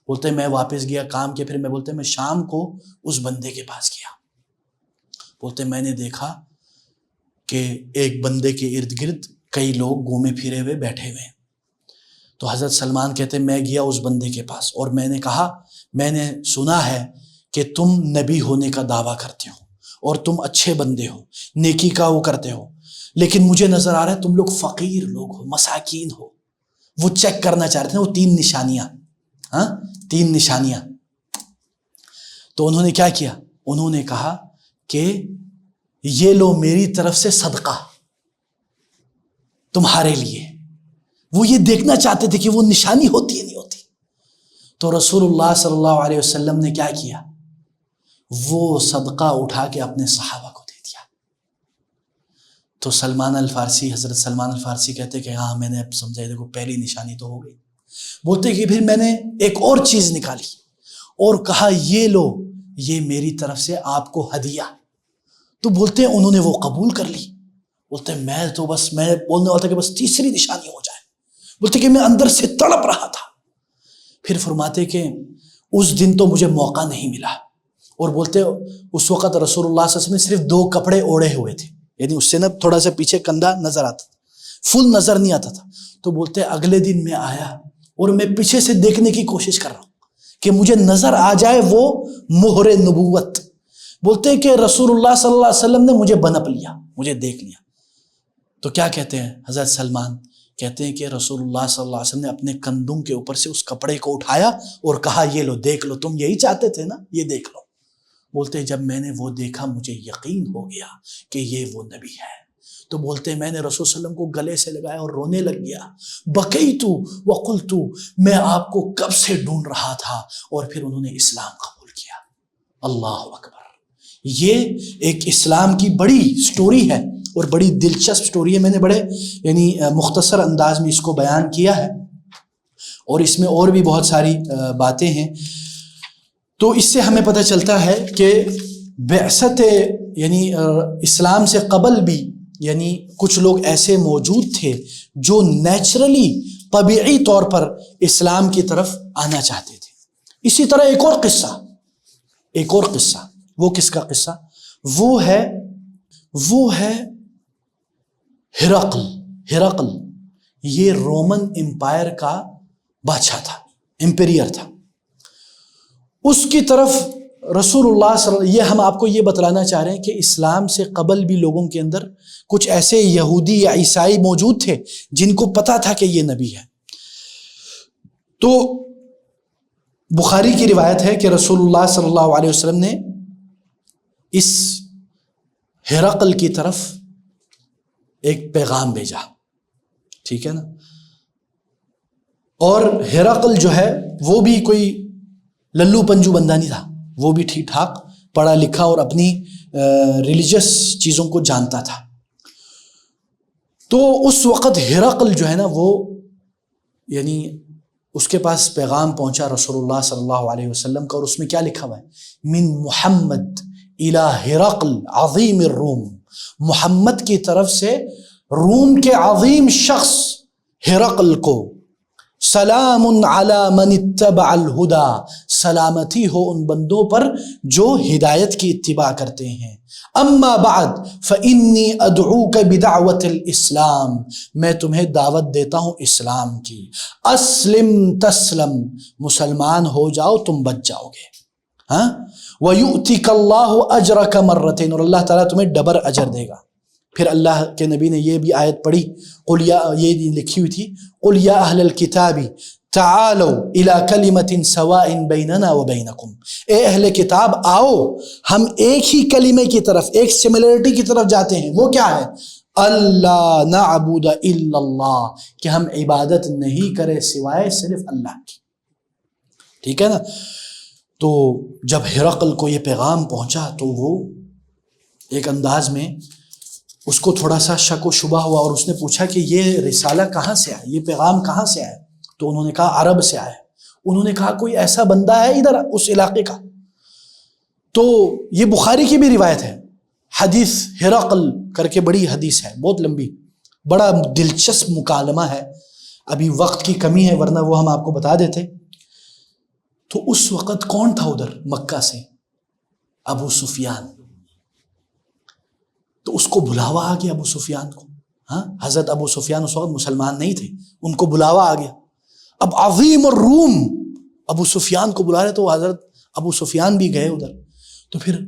بولتے میں واپس گیا کام کے. پھر میں شام کو اس بندے کے پاس گیا. بولتے میں نے دیکھا کہ ایک بندے کے ارد گرد کئی لوگ گھومے پھرے ہوئے بیٹھے ہوئے. تو حضرت سلمان کہتے میں گیا اس بندے کے پاس اور میں نے کہا میں نے سنا ہے کہ تم نبی ہونے کا دعویٰ کرتے ہو اور تم اچھے بندے ہو، نیکی کا وہ کرتے ہو، لیکن مجھے نظر آ رہا ہے تم لوگ فقیر لوگ ہو، مساکین ہو. وہ چیک کرنا چاہ رہے تھے وہ 3 نشانیاں، 3 نشانیاں. تو انہوں نے کیا کیا؟ انہوں نے کہا کہ یہ لو میری طرف سے صدقہ تمہارے لیے. وہ یہ دیکھنا چاہتے تھے کہ وہ نشانی ہوتی ہے نہیں ہوتی. تو رسول اللہ صلی اللہ علیہ وسلم نے کیا کیا؟ وہ صدقہ اٹھا کے اپنے صحابہ کو دے دیا. تو سلمان الفارسی، حضرت سلمان الفارسی کہتے کہ ہاں میں نے اب سمجھا، دیکھو پہلی نشانی تو ہو گئی. بولتے کہ پھر میں نے ایک اور چیز نکالی اور کہا یہ لو، یہ میری طرف سے آپ کو ہدیہ. تو بولتے ہیں انہوں نے وہ قبول کر لی. بولتے میں بولنے والا تھا کہ بس تیسری نشانی ہو جائے. بولتے کہ میں اندر سے تڑپ رہا تھا. پھر فرماتے کہ اس دن تو مجھے موقع نہیں ملا. اور بولتے اس وقت رسول اللہ صلی اللہ علیہ وسلم نے صرف 2 کپڑے اوڑھے ہوئے تھے، یعنی اس سے نا تھوڑا سا پیچھے کندھا نظر آتا تھا، فل نظر نہیں آتا تھا. تو بولتے اگلے دن میں آیا اور میں پیچھے سے دیکھنے کی کوشش کر رہا ہوں کہ مجھے نظر آ جائے وہ مہر نبوت. بولتے کہ رسول اللہ صلی اللہ علیہ وسلم نے مجھے بنپ لیا، مجھے دیکھ لیا. تو کیا کہتے ہیں حضرت سلمان؟ کہتے ہیں کہ رسول اللہ صلی اللہ علیہ وسلم نے اپنے کندھوں کے اوپر سے اس کپڑے کو اٹھایا اور کہا یہ لو دیکھ لو، تم یہی چاہتے تھے نا، یہ دیکھ لو۔ بولتے جب میں نے وہ دیکھا مجھے یقین ہو گیا کہ یہ وہ نبی ہے۔ تو بولتے میں نے رسول صلی اللہ علیہ وسلم کو گلے سے لگایا اور رونے لگ گیا، بکیتو وقلتو، میں آپ کو کب سے ڈھونڈ رہا تھا، اور پھر انہوں نے اسلام قبول کیا۔ اللہ اکبر۔ یہ ایک اسلام کی بڑی سٹوری ہے اور بڑی دلچسپ سٹوری ہے۔ میں نے بڑے مختصر انداز میں اس کو بیان کیا ہے، اور اس میں اور بھی بہت ساری باتیں ہیں۔ تو اس سے ہمیں پتہ چلتا ہے کہ بعثت اسلام سے قبل بھی کچھ لوگ ایسے موجود تھے جو نیچرلی طبیعی طور پر اسلام کی طرف آنا چاہتے تھے۔ اسی طرح ایک اور قصہ، وہ کس کا قصہ؟ وہ ہے ہرقل۔ یہ رومن امپائر کا بادشاہ تھا، امپیریئر تھا۔ اس کی طرف رسول اللہ صلی اللہ علیہ وسلم، یہ ہم آپ کو یہ بتلانا چاہ رہے ہیں کہ اسلام سے قبل بھی لوگوں کے اندر کچھ ایسے یہودی یا عیسائی موجود تھے جن کو پتا تھا کہ یہ نبی ہے۔ تو بخاری کی روایت ہے کہ رسول اللہ صلی اللہ علیہ وسلم نے اس ہرقل کی طرف ایک پیغام بھیجا، ٹھیک ہے نا؟ اور ہرقل جو ہے وہ بھی کوئی للو پنجو بندہ نہیں تھا، وہ بھی ٹھیک ٹھاک پڑھا لکھا اور اپنی ریلیجس چیزوں کو جانتا تھا۔ تو اس وقت ہرقل جو ہے نا وہ اس کے پاس پیغام پہنچا رسول اللہ صلی اللہ علیہ وسلم کا، اور اس میں کیا لکھا ہوا ہے؟ من محمد الی ہرقل عظیم الروم، محمد کی طرف سے روم کے عظیم شخص ہرقل کو، سلام علی من اتبع الہدی، سلامتی ہو ان بندوں پر جو ہدایت کی اتباع کرتے ہیں۔ اما بعد فانی ادعوک بدعوت الاسلام، میں تمہیں دعوت دیتا ہوں اسلام کی، اسلم تسلم، مسلمان ہو جاؤ تم بچ جاؤ گے، ہاں، وَيُؤْتِكَ اللَّهُ أَجْرَكَ مَرَّتَيْنِ، اور اللہ تعالیٰ تمہیں ڈبل اجر دے گا۔ پھر اللہ کے نبی نے یہ بھی آیت پڑھی، یہ لکھی ہوئی تھی، قُلْ يَا أَهْلَ الْكِتَابِ تَعَالَوْا إِلَىٰ كَلِمَةٍ سَوَاءٍ بَيْنَنَا وَبَيْنَكُمْ، اے اہل کتاب آؤ ہم ایک ہی کلمے کی طرف، ایک سملیرٹی کی طرف جاتے ہیں۔ وہ کیا ہے؟ اللہ نعبد الا اللہ، کہ ہم عبادت نہیں کرے سوائے صرف اللہ کی، ٹھیک ہے نا؟ تو جب ہرقل کو یہ پیغام پہنچا تو وہ ایک انداز میں اس کو تھوڑا سا شک و شبہ ہوا، اور اس نے پوچھا کہ یہ رسالہ کہاں سے آیا، یہ پیغام کہاں سے آیا؟ تو انہوں نے کہا عرب سے آیا۔ انہوں نے کہا کوئی ایسا بندہ ہے ادھر اس علاقے کا؟ تو یہ بخاری کی بھی روایت ہے، حدیث ہرقل کر کے بڑی حدیث ہے، بہت لمبی، بڑا دلچسپ مکالمہ ہے۔ ابھی وقت کی کمی ہے ورنہ وہ ہم آپ کو بتا دیتے۔ تو اس وقت کون تھا ادھر مکہ سے؟ ابو سفیان۔ تو اس کو بلاوا آ گیا ابو سفیان کو، ہاں، حضرت ابو سفیان اس وقت مسلمان نہیں تھے، ان کو بلاوا آ گیا۔ اب عظیم الروم ابو سفیان کو بلا رہے، تو حضرت ابو سفیان بھی گئے ادھر۔ تو پھر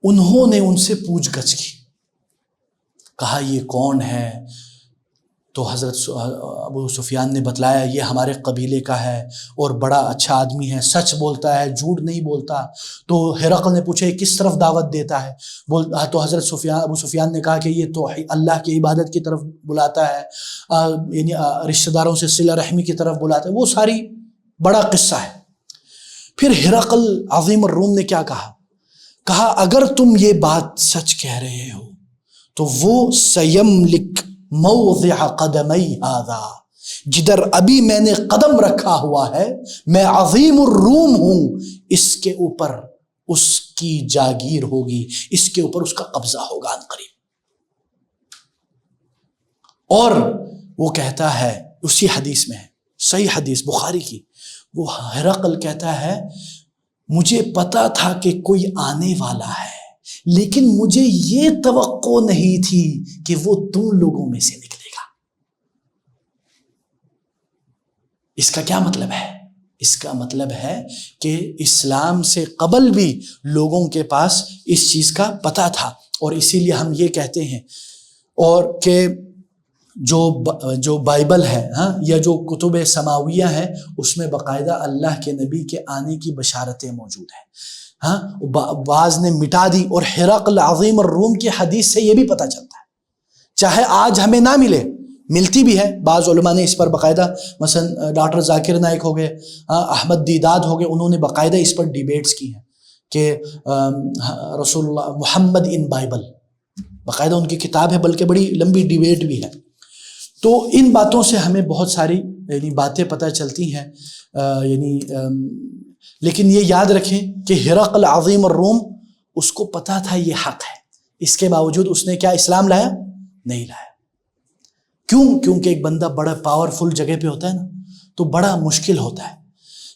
انہوں نے ان سے پوچھ گچھ کی، کہا یہ کون ہے؟ تو حضرت ابو سفیان نے بتلایا یہ ہمارے قبیلے کا ہے اور بڑا اچھا آدمی ہے، سچ بولتا ہے، جھوٹ نہیں بولتا۔ تو ہرقل نے پوچھا یہ کس طرف دعوت دیتا ہے؟ تو حضرت ابو سفیان نے کہا کہ یہ تو اللہ کی عبادت کی طرف بلاتا ہے، رشتہ داروں سے صلہ رحمی کی طرف بلاتا ہے۔ وہ ساری بڑا قصہ ہے۔ پھر ہرقل عظیم الروم نے کیا کہا اگر تم یہ بات سچ کہہ رہے ہو تو وہ سیملک موضع قدمی ھذا، جدھر ابھی میں نے قدم رکھا ہوا ہے، میں عظیم الروم ہوں، اس کے اوپر اس کی جاگیر ہوگی، اس کے اوپر اس کا قبضہ ہوگا ان قریب۔ اور وہ کہتا ہے، اسی حدیث میں ہے، صحیح حدیث بخاری کی، وہ ہرقل کہتا ہے مجھے پتا تھا کہ کوئی آنے والا ہے، لیکن مجھے یہ توقع نہیں تھی کہ وہ تم لوگوں میں سے نکلے گا۔ اس کا کیا مطلب ہے؟ اس کا مطلب ہے کہ اسلام سے قبل بھی لوگوں کے پاس اس چیز کا پتہ تھا، اور اسی لیے ہم یہ کہتے ہیں اور کہ جو بائبل ہے یا جو کتب سماویہ ہیں اس میں باقاعدہ اللہ کے نبی کے آنے کی بشارتیں موجود ہیں. بعض نے مٹا دی، اور ہرقل عظیم الروم کی حدیث سے یہ بھی پتہ چلتا ہے، چاہے آج ہمیں نہ ملتی بھی ہے. بعض علماء نے اس پر باقاعدہ، مثلا ڈاکٹر ذاکر نائک ہو گئے، احمد دیداد ہو گئے، انہوں نے باقاعدہ اس پر ڈیبیٹس کی ہیں کہ رسول اللہ محمد ان بائبل، باقاعدہ ان کی کتاب ہے، بلکہ بڑی لمبی ڈیبیٹ بھی ہے. تو ان باتوں سے ہمیں بہت ساری باتیں پتہ چلتی ہیں. لیکن یہ یاد رکھیں کہ ہرقل عظیم الروم، اس کو پتہ تھا یہ حق ہے، اس کے باوجود اس نے کیا اسلام لایا؟ نہیں لایا. کیوں؟ کیونکہ ایک بندہ بڑا پاورفل جگہ پہ ہوتا ہے نا، تو بڑا مشکل ہوتا ہے.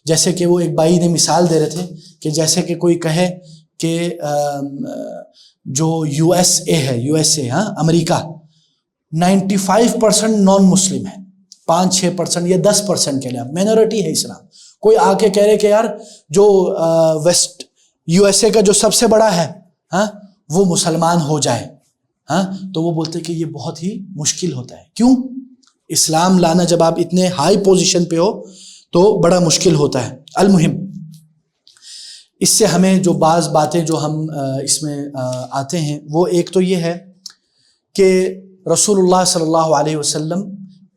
جیسے کہ وہ ایک بھائی نے مثال دے رہے تھے کہ جیسے کہ کوئی کہے کہ جو یو ایس اے امریکہ 95% نان مسلم ہے، 5-6% یا 10% کے لیے مینورٹی ہے اسلام. کوئی آ کے کہہ رہے کہ یار جو ویسٹ یو ایس اے کا جو سب سے بڑا ہے وہ مسلمان ہو جائے، تو وہ بولتے کہ یہ بہت ہی مشکل ہوتا ہے. کیوں؟ اسلام لانا جب آپ اتنے ہائی پوزیشن پہ ہو تو بڑا مشکل ہوتا ہے. المہم، اس سے ہمیں جو بعض باتیں جو ہم اس میں آتے ہیں، وہ ایک تو یہ ہے کہ رسول اللہ صلی اللہ علیہ وسلم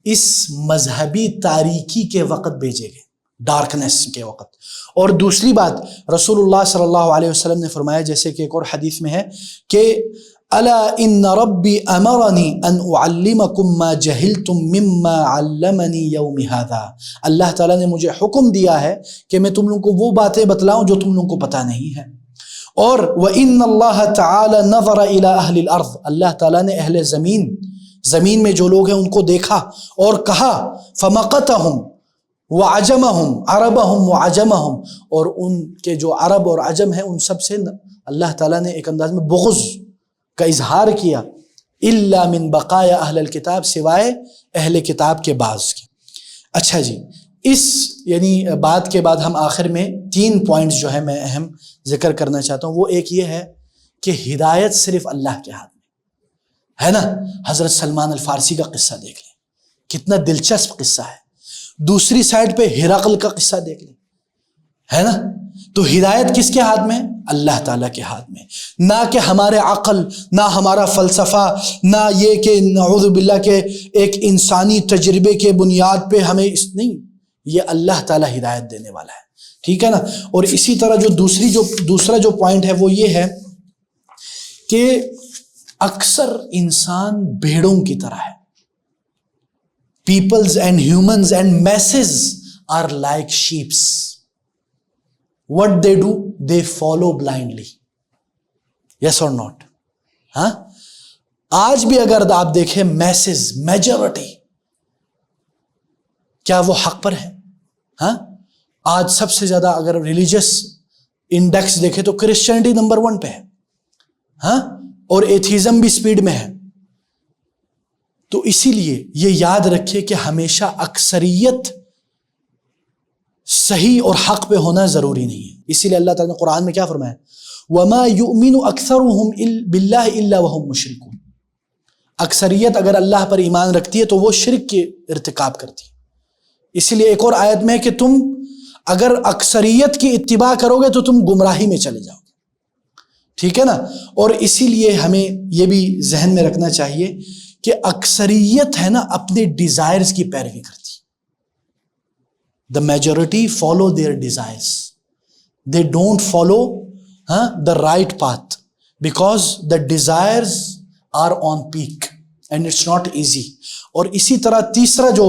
اس مذہبی تاریکی کے وقت بھیجے گئے، ڈارکنیس کے وقت. اور دوسری بات، رسول اللہ صلی اللہ علیہ وسلم نے فرمایا، جیسے کہ ایک اور حدیث میں ہے کہ الا ان ربی امرنی ان اعلمکم ما جہلتم مما علمنی یوم ھذا، اللہ تعالیٰ نے مجھے حکم دیا ہے کہ میں تم لوگوں کو وہ باتیں بتلاؤں جو تم لوگوں کو پتہ نہیں ہے. اور وَإِنَّ اللَّهَ تَعَالَى نَظَرَ إِلَىٰ أَهْلِ الْأَرْضِ، اللہ تعالیٰ نے اہل زمین میں جو لوگ ہیں ان کو دیکھا اور کہا فَمَقَتَهُمْ وَعَجَمَهُمْ عَرَبَهُمْ وَعَجَمَهُمْ، اور ان کے جو عرب اور عجم ہیں ان سب سے اللہ تعالیٰ نے ایک انداز میں بغض کا اظہار کیا. إِلَّا مِن بَقَايَا أَهْلِ الْكِتَاب، سوائے اہل کتاب کے بعض کے. اچھا جی، اس بات کے بعد ہم آخر میں 3 پوائنٹس جو ہے میں اہم ذکر کرنا چاہتا ہوں. وہ ایک یہ ہے کہ ہدایت صرف اللہ کے ہاتھ میں ہے نا. حضرت سلمان الفارسی کا قصہ دیکھ لیں، کتنا دلچسپ قصہ ہے. دوسری سائڈ پہ ہرقل کا قصہ دیکھ لیں، ہے نا. تو ہدایت کس کے ہاتھ میں؟ اللہ تعالیٰ کے ہاتھ میں. نہ کہ ہمارے عقل، نہ ہمارا فلسفہ، نہ یہ کہ نعوذ باللہ کے ایک انسانی تجربے کے بنیاد پہ ہمیں نہیں، یہ اللہ تعالیٰ ہدایت دینے والا ہے. ٹھیک ہے نا. اور اسی طرح جو دوسرا جو پوائنٹ ہے وہ یہ ہے کہ اکثر انسان بھیڑوں کی طرح ہے. Peoples and humans and masses are like sheeps. What they do, they follow blindly. Yes or not? آج بھی اگر آپ دیکھیں میسز، میجورٹی، کیا وہ حق پر ہے؟ آج سب سے زیادہ اگر ریلیجس انڈیکس دیکھیں تو کرسچینٹی نمبر 1 پہ ہے، اور ایتھیزم بھی سپیڈ میں ہے. تو اسی لیے یہ یاد رکھے کہ ہمیشہ اکثریت صحیح اور حق پہ ہونا ضروری نہیں ہے. اسی لیے اللہ تعالیٰ نے قرآن میں کیا فرمایا؟ وَمَا يُؤْمِنُ أَكْثَرُهُمْ بِاللَّهِ إِلَّا وَهُمْ مُشْرِكُونَ. اکثریت اگر اللہ پر ایمان رکھتی ہے تو وہ شرک کے ارتکاب کرتی ہے. اسی لیے ایک اور آیت میں ہے کہ تم اگر اکثریت کی اتباع کرو گے تو تم گمراہی میں چلے جاؤ گے. ٹھیک ہے نا. اور اسی لیے ہمیں یہ بھی ذہن میں رکھنا چاہیے کہ اکثریت ہے نا اپنے ڈیزائرز کی پیروی کرتی. The majority follow their desires. They don't follow the right path because the desires are on peak and it's not easy. اور اسی طرح تیسرا جو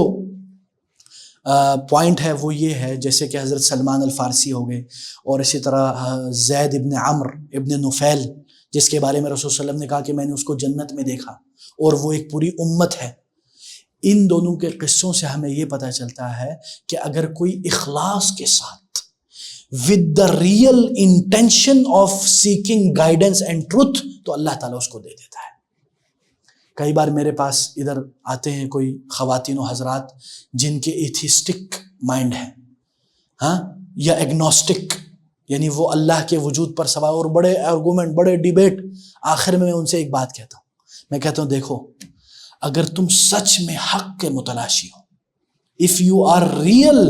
پوائنٹ ہے وہ یہ ہے، جیسے کہ حضرت سلمان الفارسی ہو گئے، اور اسی طرح زید ابن عمرو ابن نفیل، جس کے بارے میں رسول صلی اللہ علیہ وسلم نے کہا کہ میں نے اس کو جنت میں دیکھا، اور وہ ایک پوری امت ہے. ان دونوں کے قصوں سے ہمیں یہ پتہ چلتا ہے کہ اگر کوئی اخلاص کے ساتھ with the real intention of seeking guidance and truth، تو اللہ تعالیٰ اس کو دے دیتا ہے. کئی بار میرے پاس ادھر آتے ہیں کوئی خواتین و حضرات جن کے ایتھیسٹک مائنڈ ہے، یا ایگنوسٹک، یعنی وہ اللہ کے وجود پر سوال، اور بڑے آرگومنٹ، بڑے ڈیبیٹ. آخر میں ان سے ایک بات کہتا ہوں میں کہتا ہوں دیکھو اگر تم سچ میں حق کے متلاشی ہو, if you are real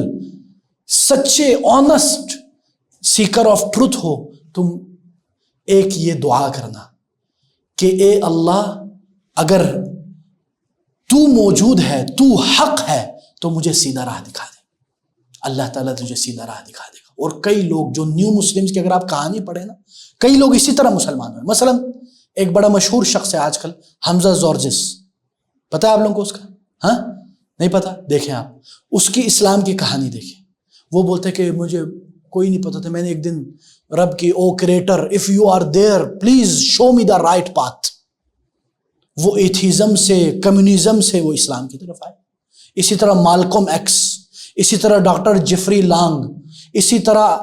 سچے آنسٹ سیکر آف ٹروتھ ہو, تم ایک یہ دعا کرنا کہ اے اللہ اگر تو موجود ہے, تو حق ہے, تو مجھے سیدھا راہ دکھا دے. اللہ تعالیٰ تجھے سیدھا راہ دکھا دے گا. اور کئی لوگ جو نیو مسلمز کی اگر آپ کہانی پڑھیں نا, کئی لوگ اسی طرح مسلمان ہوئے. مثلا ایک بڑا مشہور شخص ہے آج کل, حمزہ زورجس, پتہ ہے آپ لوگوں کو اس کا؟ ہاں نہیں پتہ؟ دیکھیں آپ اس کی اسلام کی کہانی دیکھیں. وہ بولتے کہ مجھے کوئی نہیں پتہ تھا, میں نے ایک دن رب کی O creator if you are there please show me the right path. وہ ایتھیزم سے کمیونزم سے وہ اسلام کی طرف آئے. اسی طرح مالکم ایکس, اسی طرح ڈاکٹر جیفری لانگ, اسی طرح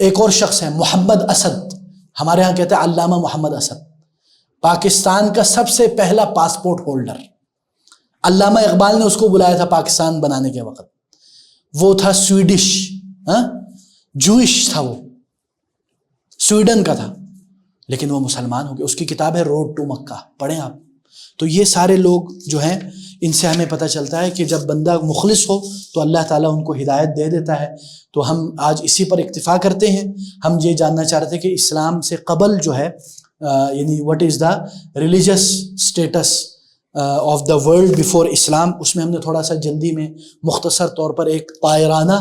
ایک اور شخص ہے محمد اسد, ہمارے ہاں کہتے ہیں علامہ محمد اسد, پاکستان کا سب سے پہلا پاسپورٹ ہولڈر. علامہ اقبال نے اس کو بلایا تھا پاکستان بنانے کے وقت. وہ تھا سویڈش, جوئش تھا, وہ سویڈن کا تھا, لیکن وہ مسلمان ہو گیا. اس کی کتاب ہے روڈ ٹو مکہ, پڑھیں آپ. تو یہ سارے لوگ جو ہیں ان سے ہمیں پتہ چلتا ہے کہ جب بندہ مخلص ہو تو اللہ تعالیٰ ان کو ہدایت دے دیتا ہے. تو ہم آج اسی پر اکتفا کرتے ہیں. ہم یہ جاننا چاہ رہے تھے کہ اسلام سے قبل جو ہے یعنی what is the religious status of the world before Islam, اس میں ہم نے تھوڑا سا جلدی میں مختصر طور پر ایک طائرانہ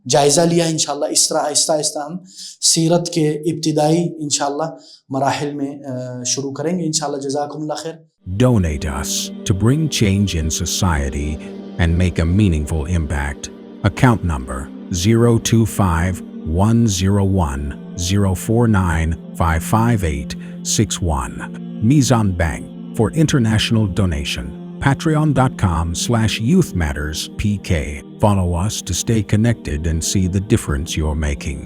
جائزہ لیا. انشاءاللہ اس طرح آہستہ آہستہ ہم سیرت کے ابتدائی انشاءاللہ مراحل میں شروع کریں گے انشاءاللہ. جزاکم اللہ خیر. Donate us to bring change in society and make a meaningful impact. Account number 025101049558661. Mizan Bank for international donation. Patreon.com/YouthMattersPK. Follow us to stay connected and see the difference you're making.